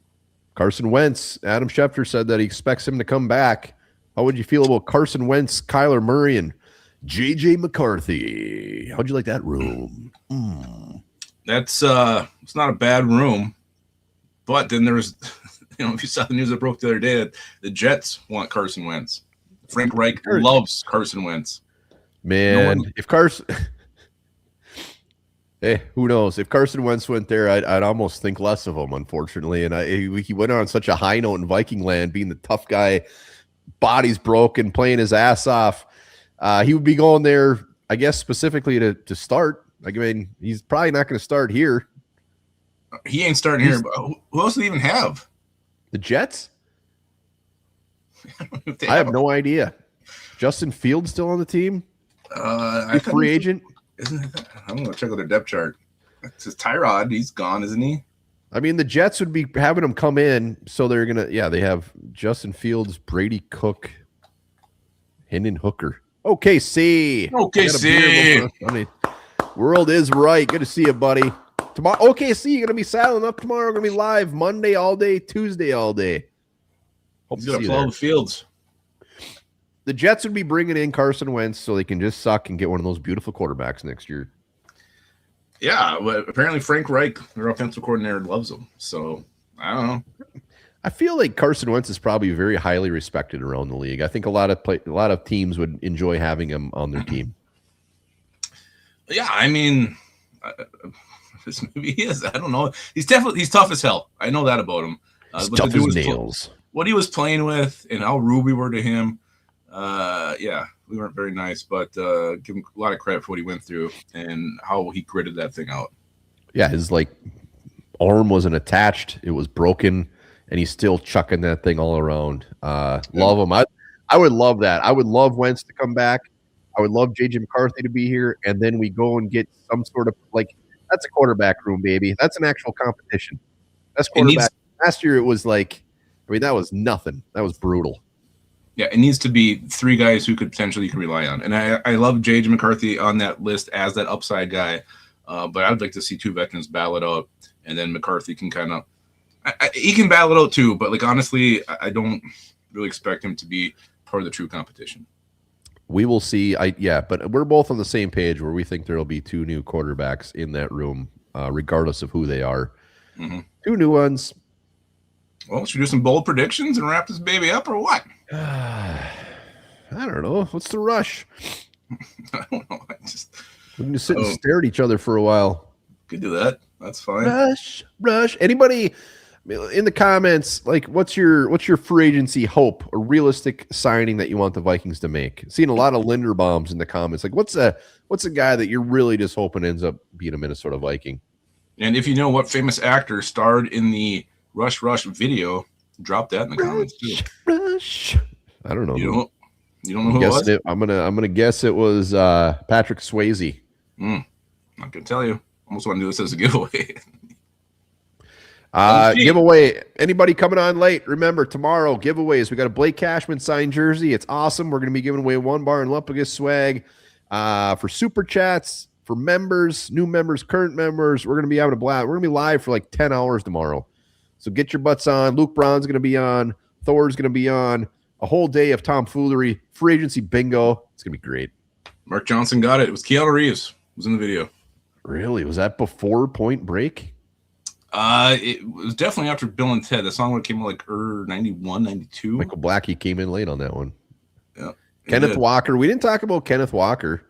Carson Wentz, Adam Schefter said that he expects him to come back. How would you feel about Carson Wentz, Kyler Murray, and J.J. McCarthy? How'd you like that room? That's it's not a bad room, but then there's, if you saw the news that broke the other day, the Jets want Carson Wentz. Frank Reich loves Carson Wentz. Man, if Carson, hey, who knows? If Carson Wentz went there, I'd almost think less of him, unfortunately. And he went on such a high note in Viking land, being the tough guy, body's broken, playing his ass off. He would be going there, I guess, specifically to start. Like, I mean, he's probably not going to start here. He ain't starting here. But who else do they even have? The Jets? I have no idea. Justin Fields still on the team? Free agent? I'm going to check out their depth chart. It says Tyrod. He's gone, isn't he? I mean, the Jets would be having him come in, so they're going to, they have Justin Fields, Brady Cook, Hendon Hooker. OKC. I mean, world is right. Good to see you, buddy. Tomorrow, OKC, you're going to be saddling up tomorrow. We're going to be live Monday all day, Tuesday all day. Hope to see you there. The Fields. The Jets would be bringing in Carson Wentz so they can just suck and get one of those beautiful quarterbacks next year. Yeah, but apparently Frank Reich, their offensive coordinator, loves him. So, I don't know. I feel like Carson Wentz is probably very highly respected around the league. I think a lot of teams would enjoy having him on their team. Yeah, I mean, maybe he is. I don't know. He's tough as hell. I know that about him. He's tough as nails. What he was playing with and how rude we were to him. Yeah, We weren't very nice, but give him a lot of credit for what he went through and how he gritted that thing out. Yeah, his arm wasn't attached; it was broken, and he's still chucking that thing all around. Love him. I would love that. I would love Wentz to come back. I would love JJ McCarthy to be here, and then we go and get some sort of that's a quarterback room, baby. That's an actual competition. That's quarterback. Last year it was that was nothing. That was brutal. Yeah, it needs to be 3 guys who could potentially you can rely on. And I love JJ McCarthy on that list as that upside guy. But I'd like to see 2 veterans battle it out, and then McCarthy can kind of he can battle it out too. But honestly, I don't really expect him to be part of the true competition. We will see. But we're both on the same page where we think there will be 2 new quarterbacks in that room, regardless of who they are. Mm-hmm. 2 new ones. Well, should we do some bold predictions and wrap this baby up, or what? I don't know. What's the rush? I don't know. We can just sit and stare at each other for a while. Could do that. That's fine. Rush. Anybody in the comments, what's your free agency hope or realistic signing that you want the Vikings to make? Seeing a lot of Linderbaums in the comments. What's a guy that you're really just hoping ends up being a Minnesota Viking? And if you know what famous actor starred in the Rush video, drop that in the comments too. Rush. I don't know. You don't know who it was? I'm gonna guess it was Patrick Swayze. Not gonna tell you. Almost want to do this as a giveaway. Giveaway. Anybody coming on late? Remember, tomorrow giveaways. We got a Blake Cashman signed jersey. It's awesome. We're gonna be giving away 1 bar and Lupagus swag for super chats, for members, new members, current members. We're gonna be having a blast. We're gonna be live for 10 hours tomorrow. So get your butts on. Luke Braun's going to be on. Thor's going to be on. A whole day of tomfoolery. Free agency bingo. It's going to be great. Mark Johnson got it. It was Keanu Reeves. It was in the video. Really? Was that before Point Break? It was definitely after Bill and Ted. The song came out 91, 92. Michael Blackie came in late on that one. Yeah. Kenneth Walker. We didn't talk about Kenneth Walker.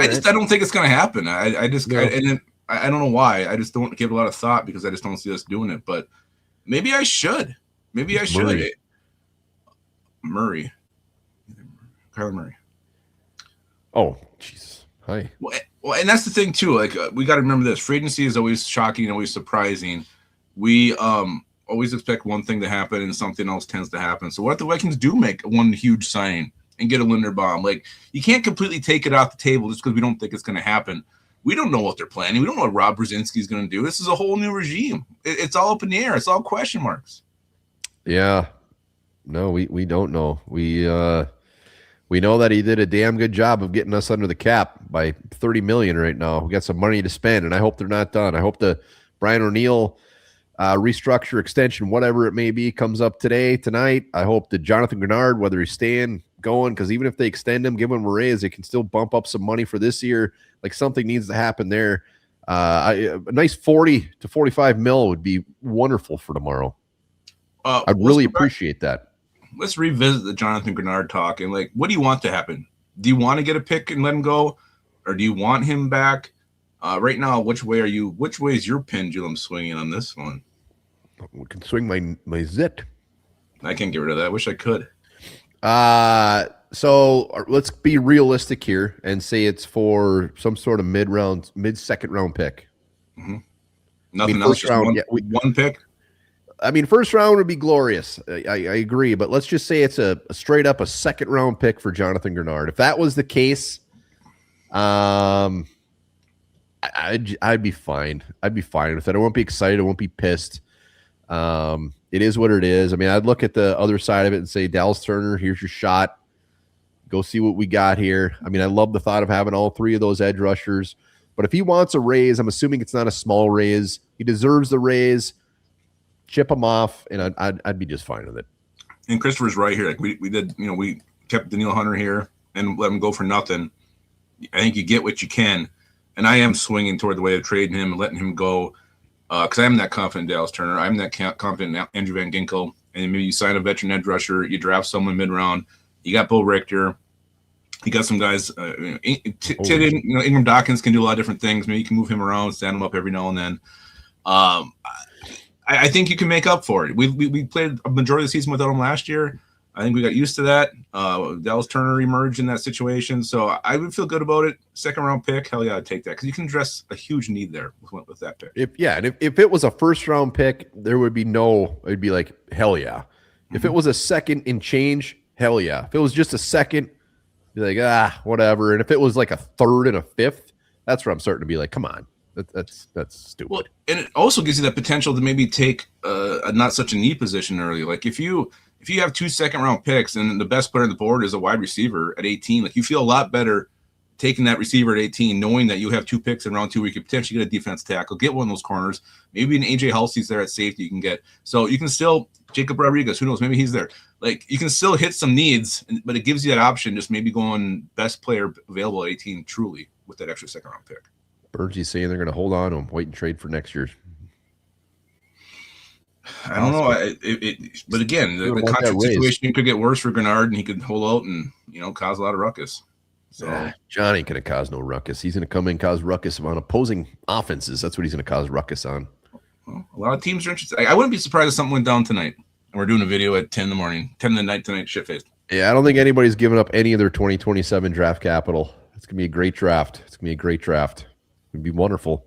I don't think it's going to happen. I don't know why. I just don't give a lot of thought because I just don't see us doing it. But maybe I should. Murray. Kyler Murray. Oh, jeez. Hi. Well, and that's the thing too. We got to remember this: free agency is always shocking and always surprising. We always expect one thing to happen and something else tends to happen. So what if the Vikings do make one huge signing and get a Linderbaum? You can't completely take it off the table just because we don't think it's going to happen. We don't know what they're planning. We don't know what Rob Brzezinski is going to do. This is a whole new regime. It's all up in the air. It's all question marks. Yeah. No, we don't know. We know that he did a damn good job of getting us under the cap by $30 million right now. We got some money to spend, and I hope they're not done. I hope the Brian O'Neill restructure, extension, whatever it may be, comes up tonight. I hope that Jonathan Greenard, whether he's staying, going, because even if they extend him, give him a raise, they can still bump up some money for this year. Something needs to happen there. A nice 40 to 45 mil would be wonderful for tomorrow. I'd really appreciate that. Let's revisit the Jonathan Greenard talk. And what do you want to happen? Do you want to get a pick and let him go? Or do you want him back? Right now, which way is your pendulum swinging on this one? We can swing my zit. I can't get rid of that. I wish I could. So let's be realistic here and say it's for some sort of mid-second round pick. Mm-hmm. Nothing else. Just one pick. First round would be glorious. I agree, but let's just say it's a straight up a second round pick for Jonathan Greenard. If that was the case, I'd be fine. I'd be fine with it. I won't be excited. I won't be pissed. It is what it is. I'd look at the other side of it and say, Dallas Turner, here's your shot. Go see what we got here. I love the thought of having all 3 of those edge rushers. But if he wants a raise, I'm assuming it's not a small raise. He deserves the raise. Chip him off, and I'd be just fine with it. And Christopher's right here. We did, we kept Daniil Hunter here and let him go for nothing. I think you get what you can. And I am swinging toward the way of trading him and letting him go because I'm that confident in Dallas Turner. I'm that confident in Andrew Van Ginkel. And maybe you sign a veteran edge rusher. You draft someone mid-round. You got Bo Richter. You got some guys. Ingram Dawkins can do a lot of different things. Maybe you can move him around, stand him up every now and then. I think you can make up for it. We played a majority of the season without him last year. I think we got used to that. Dallas Turner emerged in that situation, so I would feel good about it. Second round pick, hell yeah, I'd take that because you can address a huge need there with that pick. If it was a first round pick, there would be it'd be like hell yeah. Mm-hmm. If it was a second and change, hell yeah. If it was just a second, be like whatever. And if it was like a third and a fifth, that's where I'm starting to be like, come on, that's stupid. Well, and it also gives you that potential to maybe take a not such a need position early. Like if you have 2 second-round picks and the best player on the board is a wide receiver at 18, like you feel a lot better taking that receiver at 18, knowing that you have 2 picks in round 2 where you could potentially get a defense tackle, get one of those corners. Maybe an AJ Halsey's there at safety you can get. So you can still Jacob Rodriguez, who knows, maybe he's there. Like you can still hit some needs, but it gives you that option, just maybe going best player available at 18 truly with that extra second-round pick. Bergie's saying they're going to hold on to him, wait and trade for next year. I don't know. But again, the contract situation could get worse for Greenard, and he could hold out and cause a lot of ruckus. So John ain't going to cause no ruckus. He's going to come in and cause ruckus on opposing offenses. That's what he's going to cause ruckus on. Well, a lot of teams are interested. I wouldn't be surprised if something went down tonight, and we're doing a video at 10 in the morning, 10 in the night tonight, shit-faced. Yeah, I don't think anybody's giving up any of their 2027 draft capital. It's going to be a great draft. It's going to be a great draft. It's going to be wonderful.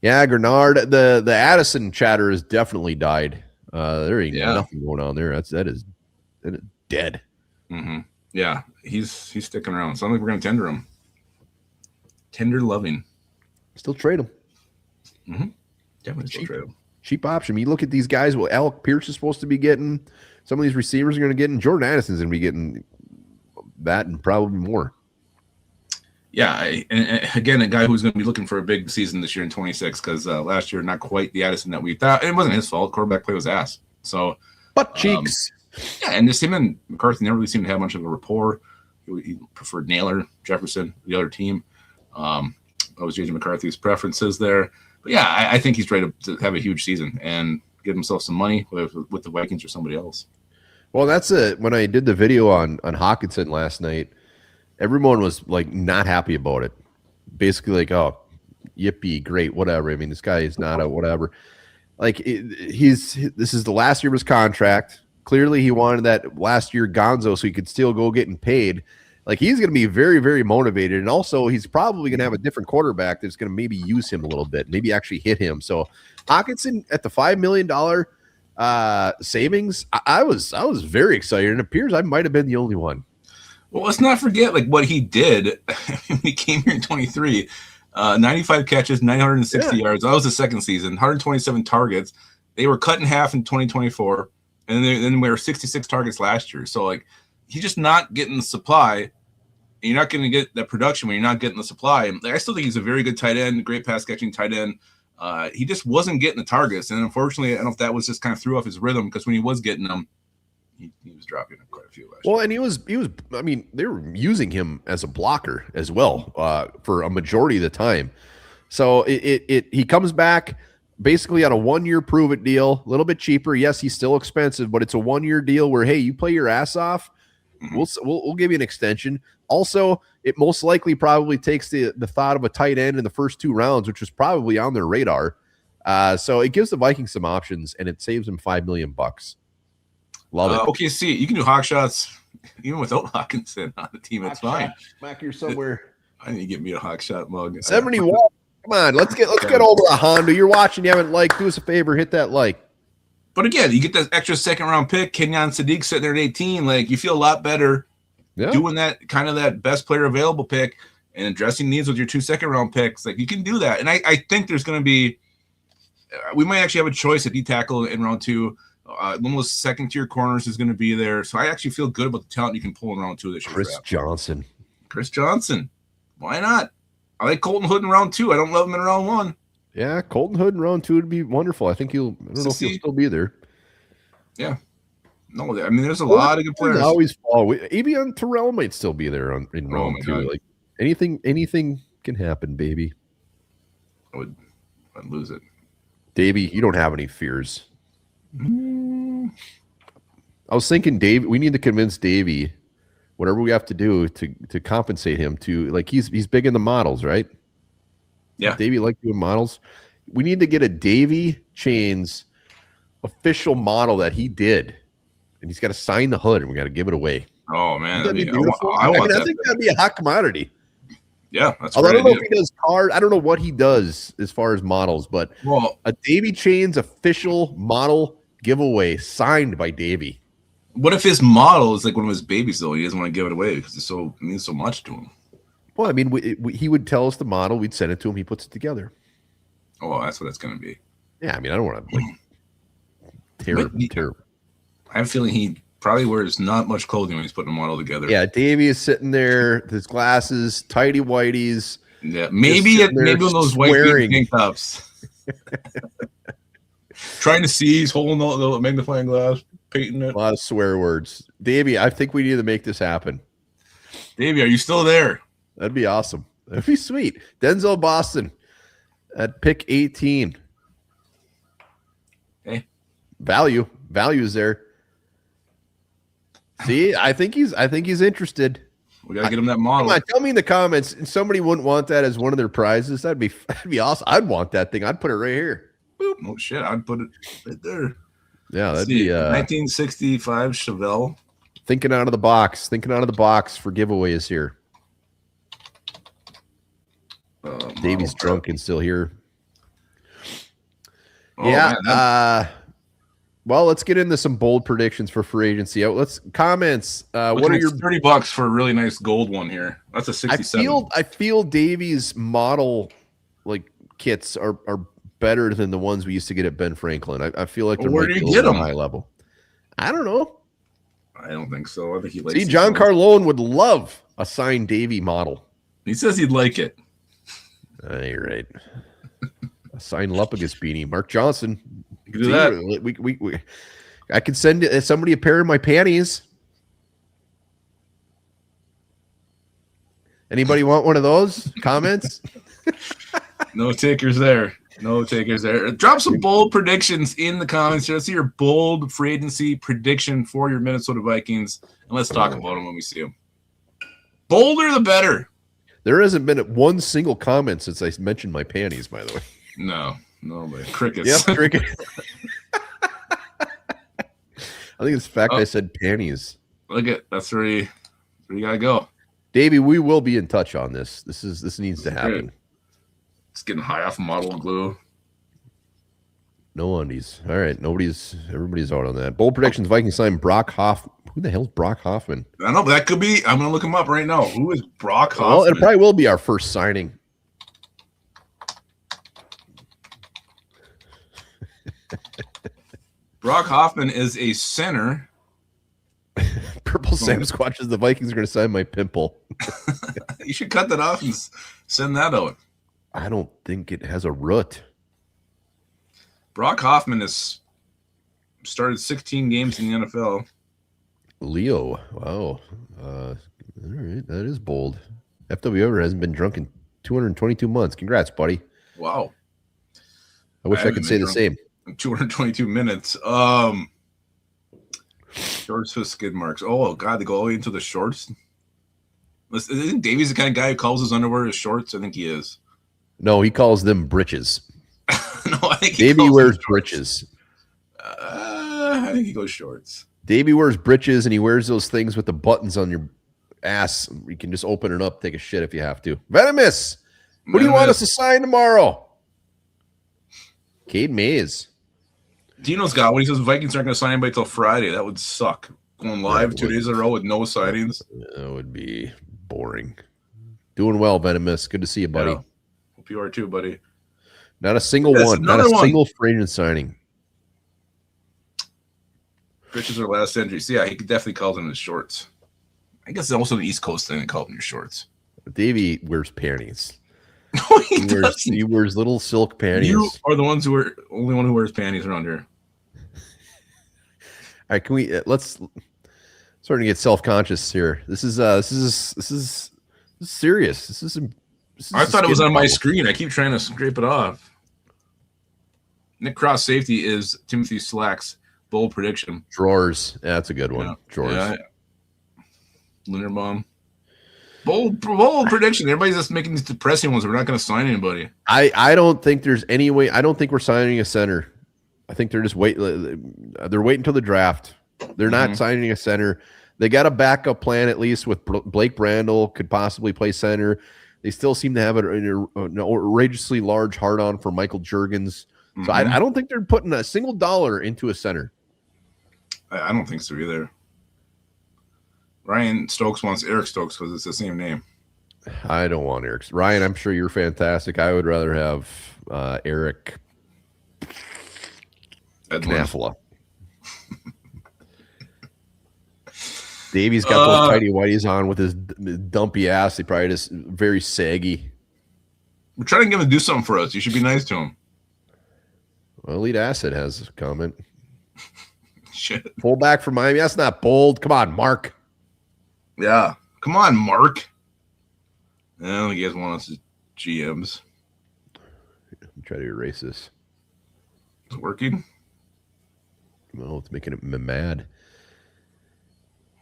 Yeah, Greenard, the Addison chatter has definitely died. There ain't nothing going on there. That is dead. Mm-hmm. Yeah, he's sticking around. Sounds like we're going to tender him. Tender loving. Still trade him. Mm-hmm. Definitely still trade him. Cheap option. I mean, you look at these guys. Well, Alec Pierce is supposed to be getting. Some of these receivers are going to get, and Jordan Addison's going to be getting that and probably more. Yeah, and again, a guy who's going to be looking for a big season this year in 26 because last year not quite the Addison that we thought. It wasn't his fault. Quarterback play was ass. So butt cheeks. Yeah, and just him and McCarthy never really seemed to have much of a rapport. He preferred Naylor, Jefferson, the other team. That was JJ McCarthy's preferences there. But yeah, I think he's ready to have a huge season and get himself some money, whether with the Vikings or somebody else. Well, that's it. When I did the video on Hawkinson last night, everyone was like not happy about it. Basically like, oh, yippee, great, whatever. I mean, this guy is not a whatever. Like this is the last year of his contract. Clearly he wanted that last year gonzo so he could still go getting paid. Like he's going to be very, very motivated. And also he's probably going to have a different quarterback that's going to maybe use him a little bit, maybe actually hit him. So Hawkinson at the $5 million savings, I was very excited. And it appears I might have been the only one. Well, let's not forget like what he did when he came here in 23. 95 catches, 960 yards. That was the second season. 127 targets. They were cut in half in 2024, and then we were 66 targets last year. So like he's just not getting the supply. And you're not going to get that production when you're not getting the supply. And I still think he's a very good tight end, great pass catching tight end. He just wasn't getting the targets, and unfortunately, I don't know if that was just kind of threw off his rhythm because when he was getting them, he was dropping quite a few last year. Well, and he was. I mean, they were using him as a blocker as well for a majority of the time. So he comes back basically on a 1-year prove it deal, a little bit cheaper. Yes, he's still expensive, but it's a 1-year deal where hey, you play your ass off, we'll give you an extension. Also, it most likely probably takes the thought of a tight end in the first 2 rounds, which was probably on their radar. So it gives the Vikings some options, and it saves them $5 million. Love it. Okay, see, you can do hawk shots even without Hawkinson on the team. It's fine. Back here somewhere. I need to get me a hawk shot mug. 71. Come on, let's get over to Honda. You're watching. You haven't liked. Do us a favor. Hit that like. But again, you get that extra second-round pick. Kenyon Sadiq sitting there at 18. Like you feel a lot better doing that kind of that best player available pick and addressing needs with your 2 second-round picks. Like you can do that. And I think there's going to be. We might actually have a choice at D tackle in round 2. One of those second-tier corners is going to be there. So I actually feel good about the talent you can pull in round 2 this year. Chris Johnson. Why not? I like Colton Hood in round 2. I don't love him in round 1. Yeah, Colton Hood in round 2 would be wonderful. I think I don't know if he'll still be there. Yeah. No, I mean, there's a lot of good players. Always fall. Avion Terrell might still be there in round 2. God. Like anything can happen, baby. I'd lose it. Davey, you don't have any fears. I was thinking, Dave, we need to convince Davey, whatever we have to do to compensate him to like he's big in the models, right? Yeah, Davey like doing models. We need to get a Davey Chains official model that he did, and he's got to sign the hood, and we got to give it away. Oh man, that'd be beautiful. I think that'd be a hot commodity. Yeah, that's. I don't know if he does cars. I don't know what he does as far as models, but a Davy Chains official model giveaway signed by Davy. What if his model is like one of his babies though? He doesn't want to give it away because it means so much to him. Well, I mean, he would tell us the model. We'd send it to him. He puts it together. Oh, that's what it's going to be. Yeah, I mean, I don't want to tear. I have a feeling he probably wears not much clothing when he's putting a model together. Yeah, Davey is sitting there with his glasses, tighty whities. Yeah, maybe one of those white tank tops. Trying to see, he's holding the magnifying glass, painting it. A lot of swear words. Davey, I think we need to make this happen. Davey, are you still there? That'd be awesome. That'd be sweet. Denzel Boston at pick 18. Hey. Value's there. See, I think he's interested. We gotta get him that model. Come on, tell me in the comments. Somebody wouldn't want that as one of their prizes. That'd be awesome. I'd want that thing. I'd put it right here. Boop. Oh shit, I'd put it right there. Yeah, that'd be 1965 Chevelle. Thinking out of the box for giveaways here. Davey's drunk and still here. Oh, yeah. Man, well, let's get into some bold predictions for free agency. Let's comments. What are your $30 for a really nice gold one here? That's a 67. I feel Davey's model kits are better than the ones we used to get at Ben Franklin. I feel like where do you get them? High level. I don't know. I don't think so. I think he likes. See, John Carlone would love a signed Davey model. He says he'd like it. You're right. A signed Lupagus beanie. Mark Johnson. You can do that. I could send somebody a pair of my panties. Anybody want one of those? Comments? No takers there. No takers there. Drop some bold predictions in the comments. Let's see your bold free agency prediction for your Minnesota Vikings, and let's talk about them when we see them. Bolder the better. There hasn't been one single comment since I mentioned my panties, by the way. No, but crickets. Yep, crickets. I think it's the fact I said panties. Look at that's where you gotta go. Davey, we will be in touch on this. This needs to happen. Great. It's getting high off model glue. No undies. All right, everybody's out on that. Bold predictions: Vikings sign Brock Hoff. Who the hell's Brock Hoffman? I know, but that could be. I'm gonna look him up right now. Who is Brock Hoffman? Well, it probably will be our first signing. Brock Hoffman is a center. Purple Sam Squatches. The Vikings are going to sign my pimple. You should cut that off and send that out. I don't think it has a root. Brock Hoffman has started 16 games in the NFL. Leo. Wow. All right. That is bold. FWR hasn't been drunk in 222 months. Congrats, buddy. Wow. I wish I could say the same. 222 minutes. Shorts with skid marks. Oh, God, they go all the way into the shorts. Isn't Davey's the kind of guy who calls his underwear his shorts? I think he is. No, he calls them britches. No, I think Davey wears britches. I think he goes shorts. Davey wears britches, and he wears those things with the buttons on your ass. You can just open it up, take a shit if you have to. Venomous. Who do you want us to sign tomorrow? Cade Mays. Dino's got one. He says the Vikings aren't going to sign anybody until Friday. That would suck. Going live 2 days in a row with no signings. That would be boring. Doing well, Venomous. Good to see you, buddy. Yeah. Hope you are too, buddy. Not a single one. Not a single free agent signing. Britches are last entry. So, yeah, he definitely calls them his shorts. I guess it's also an East Coast thing to call them your shorts. Davey wears panties. No, he wears little silk panties. You are the only one who wears panties around here. All right, can we let's starting to get self-conscious here. This is serious. This is I thought it was on my screen. I keep trying to scrape it off. Nick Cross safety is Timothy Slack's bold prediction. Drawers. Yeah, that's a good one. Yeah. Drawers. Yeah. Linderbaum. Bold prediction. Everybody's just making these depressing ones. We're not going to sign anybody. I don't think there's any way. I don't think we're signing a center. I think they're just waiting. They're waiting until the draft. They're not signing a center. They got a backup plan, at least with Blake Brandel could possibly play center. They still seem to have an outrageously large hard-on for Michael Juergens. So I don't think they're putting a single dollar into a center. I don't think so either. Ryan Stokes wants Eric Stokes because it's the same name. I don't want Eric. Ryan, I'm sure you're fantastic. I would rather have Eric Knafla. Davey's got those tighty whities on with his dumpy ass. He probably just very saggy. We're trying to get him to do something for us. You should be nice to him. Well, Elite Asset has a comment. Shit. Pull back from Miami. That's not bold. Come on, Mark. Yeah. Come on, Mark. I don't think you guys want us as GMs. Try to erase this. It's working. Well, it's making it mad.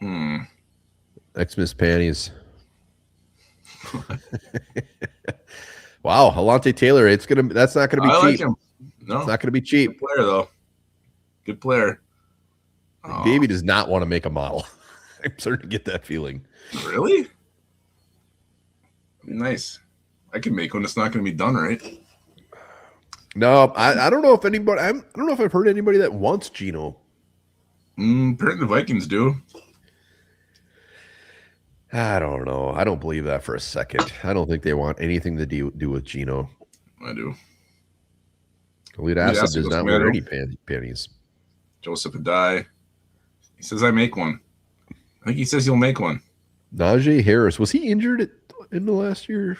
Xmas panties. Wow, Alante Taylor. That's not gonna be cheap. Like him. No, it's not gonna be cheap. Good player though. Good player. Davey does not want to make a model. I'm starting to get that feeling. Really? Nice. I can make one. It's not going to be done right. No, I don't know if anybody. I don't know if I've heard anybody that wants Geno. Apparently the Vikings do. I don't know. I don't believe that for a second. I don't think they want anything to do with Geno. I do. Elite Asset does not wear any panties. Joseph Adai. He says I make one. I think he says he'll make one. Najee Harris. Was he injured in the last year?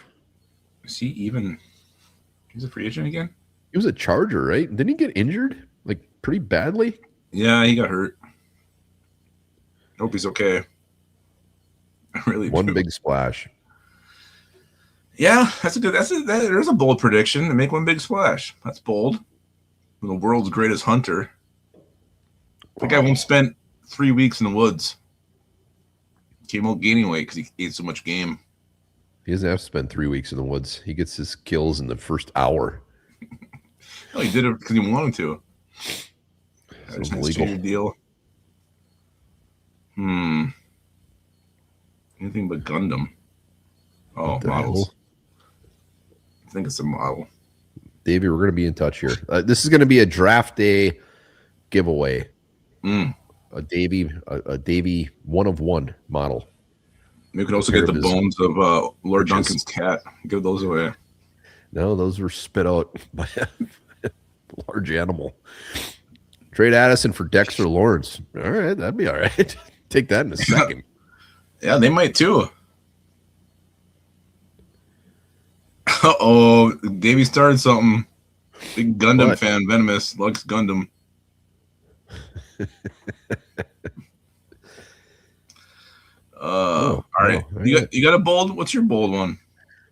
Is he even? He's a free agent again? He was a Charger, right? Didn't he get injured? Like pretty badly? Yeah, he got hurt. Hope he's okay. I really One do. big splash. Yeah, there's a bold prediction to make one big splash. That's bold. The world's greatest hunter. The guy won't spend 3 weeks in the woods. Came out gaining weight because he ate so much game. He doesn't have to spend 3 weeks in the woods. He gets his kills in the first hour. No, he did it because he wanted to. It's illegal. Deal. Anything but Gundam. Oh, models. I think it's a model. Davey, we're going to be in touch here. This is going to be a draft day giveaway. A Davey 1-of-1 model. You could also get the bones of Lord Duncan's cat. Give those away. No, those were spit out by a large animal. Trade Addison for Dexter Lawrence. All right, that'd be all right. Take that in a second. Yeah, they might too. Uh-oh, Davey started something. Big Gundam fan, Venomous, likes Gundam. All right. You got a bold? What's your bold one?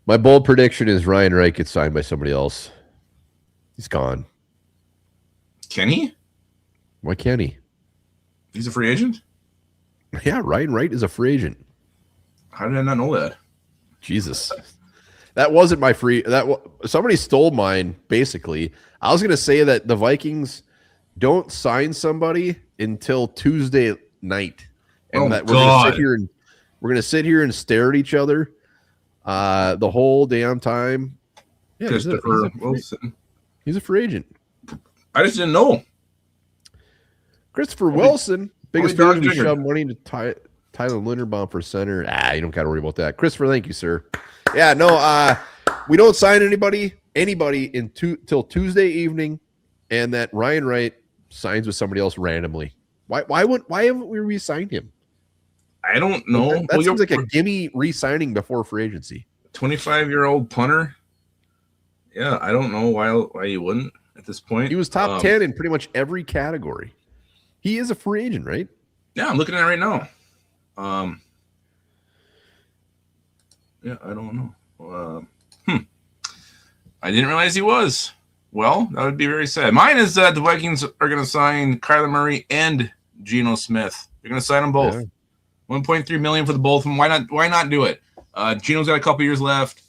My bold prediction is Ryan Wright gets signed by somebody else. He's gone. Can he? Why can't he? He's a free agent? Yeah, Ryan Wright is a free agent. How did I not know that? Jesus. That wasn't my somebody stole mine, basically. I was going to say that the Vikings don't sign somebody until Tuesday night. And that we're going to sit here and stare at each other the whole damn time. Yeah, Christopher Wilson. He's a free agent. I just didn't know. Christopher Wilson, biggest fan to shove money into Tyler Linderbaum for center. You don't got to worry about that. Christopher, thank you, sir. Yeah, no, we don't sign anybody till Tuesday evening, and that Ryan Wright signs with somebody else randomly. Why haven't we re-signed him? I don't know. That seems like a gimme re-signing before free agency. 25-year-old punter. Yeah, I don't know why you wouldn't at this point. He was top 10 in pretty much every category. He is a free agent, right? Yeah, I'm looking at it right now. Yeah, I don't know. I didn't realize he was. Well, that would be very sad. Mine is that the Vikings are going to sign Kyler Murray and Geno Smith. They're going to sign them both. Yeah. $1.3 million for the both of them. Why not do it? Geno's got a couple years left.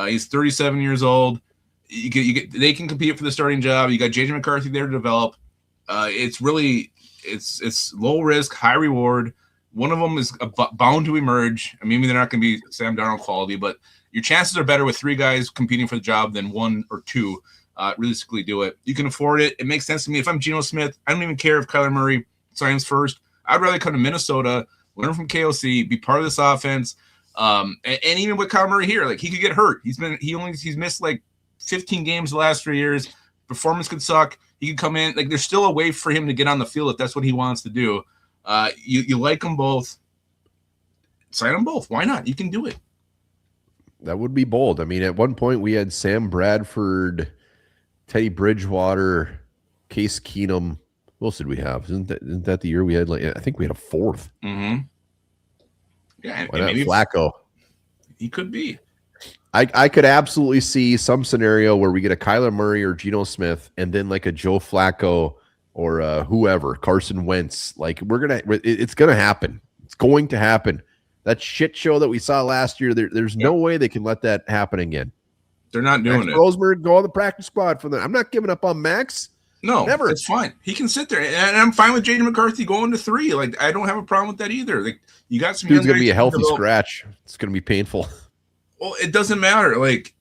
He's 37 years old. They can compete for the starting job. You got JJ McCarthy there to develop. It's it's low risk, high reward. One of them is bound to emerge. I mean, maybe they're not going to be Sam Darnold quality, but your chances are better with 3 guys competing for the job than 1 or 2. Realistically, do it. You can afford it. It makes sense to me. If I'm Geno Smith, I don't even care if Kyler Murray signs first. I'd rather come to Minnesota, learn from KOC, be part of this offense. And even with Kyler Murray here, like he could get hurt. He's missed like 15 games the last 3 years. Performance could suck. He could come in. Like there's still a way for him to get on the field if that's what he wants to do. You like them both. Sign them both. Why not? You can do it. That would be bold. I mean, at one point we had Sam Bradford, Teddy Bridgewater, Case Keenum. Who else did we have? Isn't that the year we had? Like, I think we had a 4th. Mm-hmm. Yeah, and maybe Flacco. He could be. I could absolutely see some scenario where we get a Kyler Murray or Geno Smith, and then like a Joe Flacco or whoever, Carson Wentz. Like it's gonna happen. It's going to happen. That shit show that we saw last year, there's no way they can let that happen again. They're not doing Max it. Roseberg, go on the practice squad for that. I'm not giving up on Max. No, never. It's fine. He can sit there, and I'm fine with J.J. McCarthy going to 3. Like I don't have a problem with that either. Like you got some. Dude's gonna be a healthy scratch. It's gonna be painful. Well, it doesn't matter. Like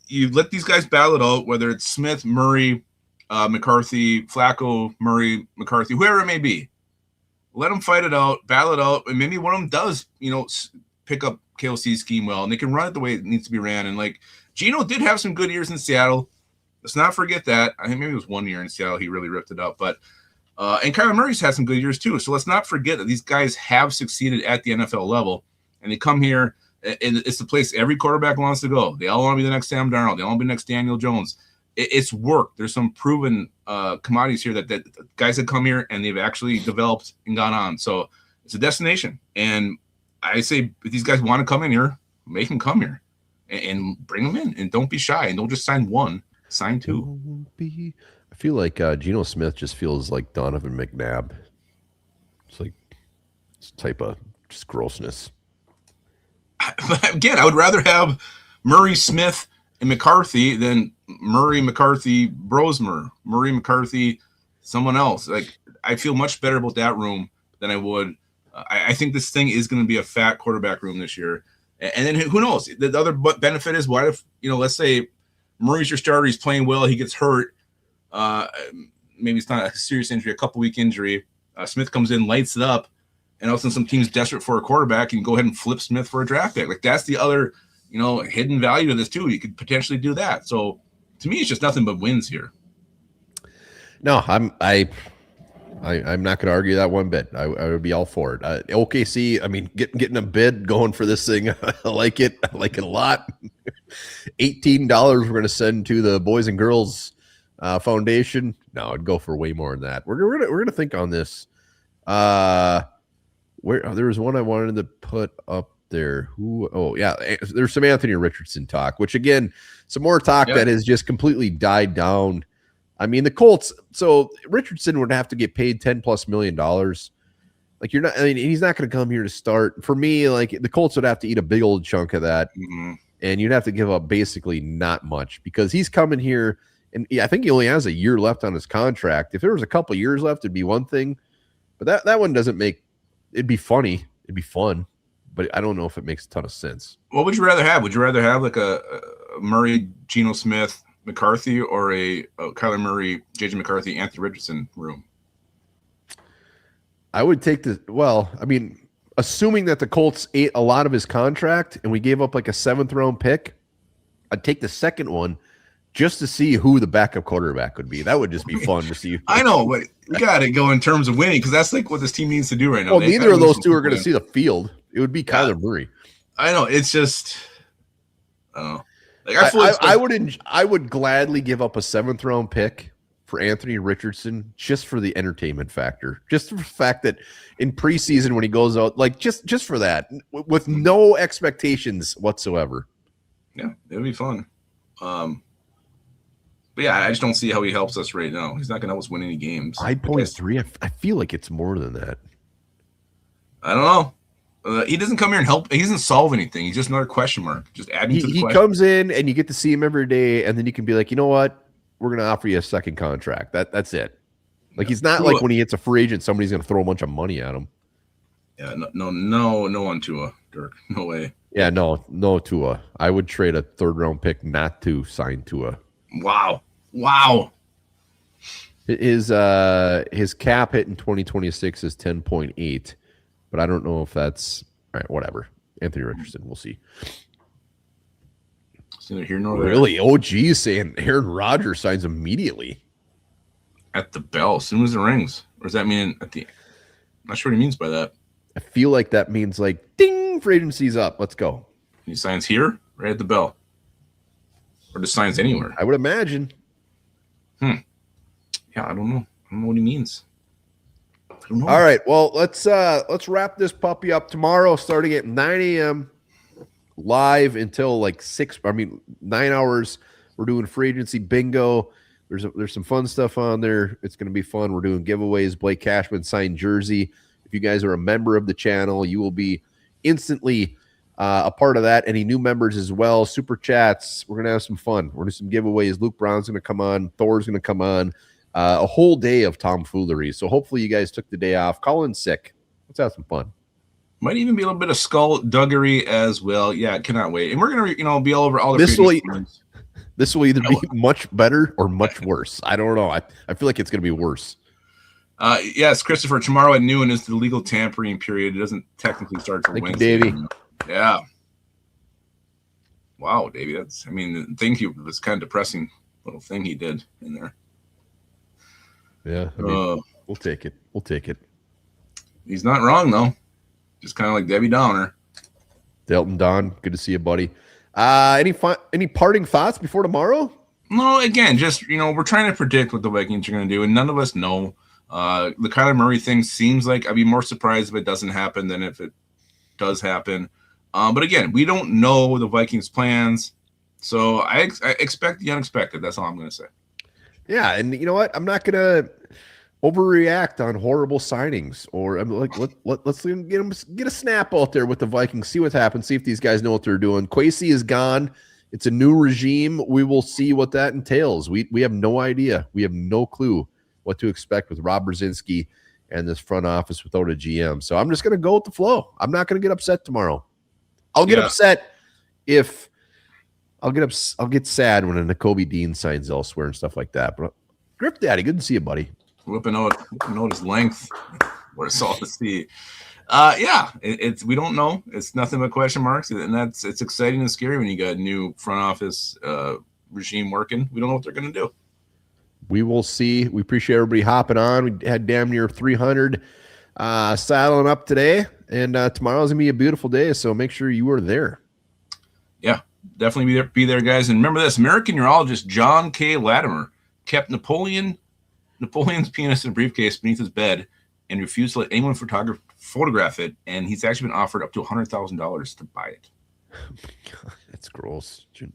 you let these guys battle it out, whether it's Smith, Murray, McCarthy, Flacco, Murray, McCarthy, whoever it may be. Let them fight it out, battle it out, and maybe one of them does, pick up KLC's scheme well, and they can run it the way it needs to be ran. And like Geno did have some good years in Seattle. Let's not forget that. I think maybe it was 1 year in Seattle he really ripped it up. But and Kyler Murray's had some good years too. So let's not forget that these guys have succeeded at the NFL level, and they come here, and it's the place every quarterback wants to go. They all want to be the next Sam Darnold. They all want to be the next Daniel Jones. It's work. There's some proven commodities here that guys have come here and they've actually developed and gone on. So it's a destination. And I say if these guys want to come in here, make them come here and bring them in. And don't be shy. And don't just sign 1. Sign 2. I feel like Geno Smith just feels like Donovan McNabb. It's like this type of just grossness. But again, I would rather have Murray, Smith, and McCarthy than Murray, McCarthy, Brosmer, Murray, McCarthy, someone else. Like I feel much better about that room than I would. I think this thing is going to be a fat quarterback room this year. And then who knows? The other benefit is what if, let's say Murray's your starter, he's playing well, he gets hurt. Maybe it's not a serious injury, a couple week injury. Smith comes in, lights it up, and all of a sudden some team's desperate for a quarterback, and you go ahead and flip Smith for a draft pick. Like that's the other, hidden value to this too. You could potentially do that. So to me, it's just nothing but wins here. No, I'm not going to argue that one bit. I would be all for it. OKC, I mean, getting a bid going for this thing. I like it. I like it a lot. $18 we're going to send to the Boys and Girls Foundation. No, I'd go for way more than that. We're gonna think on this. There was one I wanted to put up there. There's some Anthony Richardson talk, which again, some more talk that has just completely died down. I mean, the Colts. So Richardson would have to get paid $10+ million. Like he's not going to come here to start. For me, like the Colts would have to eat a big old chunk of that, and you'd have to give up basically not much because he's coming here, and I think he only has a year left on his contract. If there was a couple years left, it'd be one thing, but that one doesn't make. It'd be funny. It'd be fun, but I don't know if it makes a ton of sense. What would you rather have? Would you rather have like a Murray, Geno Smith, McCarthy, or a Kyler Murray, J.J. McCarthy, Anthony Richardson room? I would take assuming that the Colts ate a lot of his contract and we gave up like a 7th round pick, I'd take the second one just to see who the backup quarterback would be. That would just be fun to see. I know, but you got to go in terms of winning because that's like what this team needs to do right now. Well, neither of those two are going to see the field. It would be Kyler Murray. I know. It's just, I would gladly give up a 7th round pick for Anthony Richardson just for the entertainment factor, just for the fact that in preseason when he goes out, like just for that, with no expectations whatsoever. Yeah, it'll be fun. But yeah, I just don't see how he helps us right now. He's not going to help us win any games. 5.3. I feel like it's more than that. I don't know. He doesn't come here and help. He doesn't solve anything. He's just another question mark. Just adding to the question. He comes in and you get to see him every day, and then you can be like, you know what? We're going to offer you a second contract. That's it. Like he's not like when he hits a free agent, somebody's going to throw a bunch of money at him. Yeah, no on Tua, Dirk. No way. Yeah, no Tua. I would trade a 3rd round pick not to sign Tua. Wow. His cap hit in 2026 is 10.8, but I don't know if that's all right. Whatever. Anthony Richardson, we'll see. It's neither here nor there. Really? OG saying Aaron Rodgers signs immediately at the bell as soon as it rings, or does that mean at the? I'm not sure what he means by that. I feel like that means like ding, free agency's up. Let's go. He signs here, right at the bell, or just signs anywhere. I would imagine. Yeah, I don't know. I don't know what he means. I don't know. All right. Well, let's wrap this puppy up tomorrow, starting at 9 a.m. live until like 9 hours. We're doing free agency bingo. There's some fun stuff on there. It's going to be fun. We're doing giveaways. Blake Cashman signed jersey. If you guys are a member of the channel, you will be instantly a part of that. Any new members as well. Super chats. We're going to have some fun. We're going to do some giveaways. Luke Brown's going to come on. Thor's going to come on. A whole day of tomfoolery. So hopefully you guys took the day off. Colin's sick. Let's have some fun. Might even be a little bit of skullduggery as well. Yeah, cannot wait. And we're gonna, be all over all the. This will either be much better or much worse. I don't know. I feel like it's gonna be worse. Yes, Christopher. Tomorrow at noon is the legal tampering period. It doesn't technically start till Wednesday. Thank you, Davey. Yeah. Wow, Davey. Thank you for this kind of depressing little thing he did in there. Yeah, we'll take it. He's not wrong though. Just kind of like Debbie Downer. Delton Don, good to see you, buddy. Any parting thoughts before tomorrow? No, again, just we're trying to predict what the Vikings are going to do, and none of us know. The Kyler Murray thing seems like I'd be more surprised if it doesn't happen than if it does happen. But again, we don't know the Vikings' plans, so I expect the unexpected. That's all I'm going to say. Yeah, and you know what? I'm not gonna overreact on horrible signings, or I'm like, let's get a snap out there with the Vikings, see what happens, see if these guys know what they're doing. Kwesi is gone. It's a new regime. We will see what that entails. We have no idea. We have no clue what to expect with Rob Brzezinski and this front office without a GM. So I'm just gonna go with the flow. I'm not gonna get upset tomorrow. I'll get upset if. I'll get sad when a Nakobe Dean signs elsewhere and stuff like that. But Grip Daddy, good to see you, buddy. Whipping out his length. What it's all to see. It's we don't know. It's nothing but question marks, and it's exciting and scary when you got a new front office regime working. We don't know what they're going to do. We will see. We appreciate everybody hopping on. We had damn near 300 saddling up today, and tomorrow's gonna be a beautiful day. So make sure you are there. Yeah. Definitely be there, guys. And remember this: American urologist John K. Latimer kept Napoleon's penis in a briefcase beneath his bed and refused to let anyone photograph it. And he's actually been offered up to $100,000 to buy it. That's gross.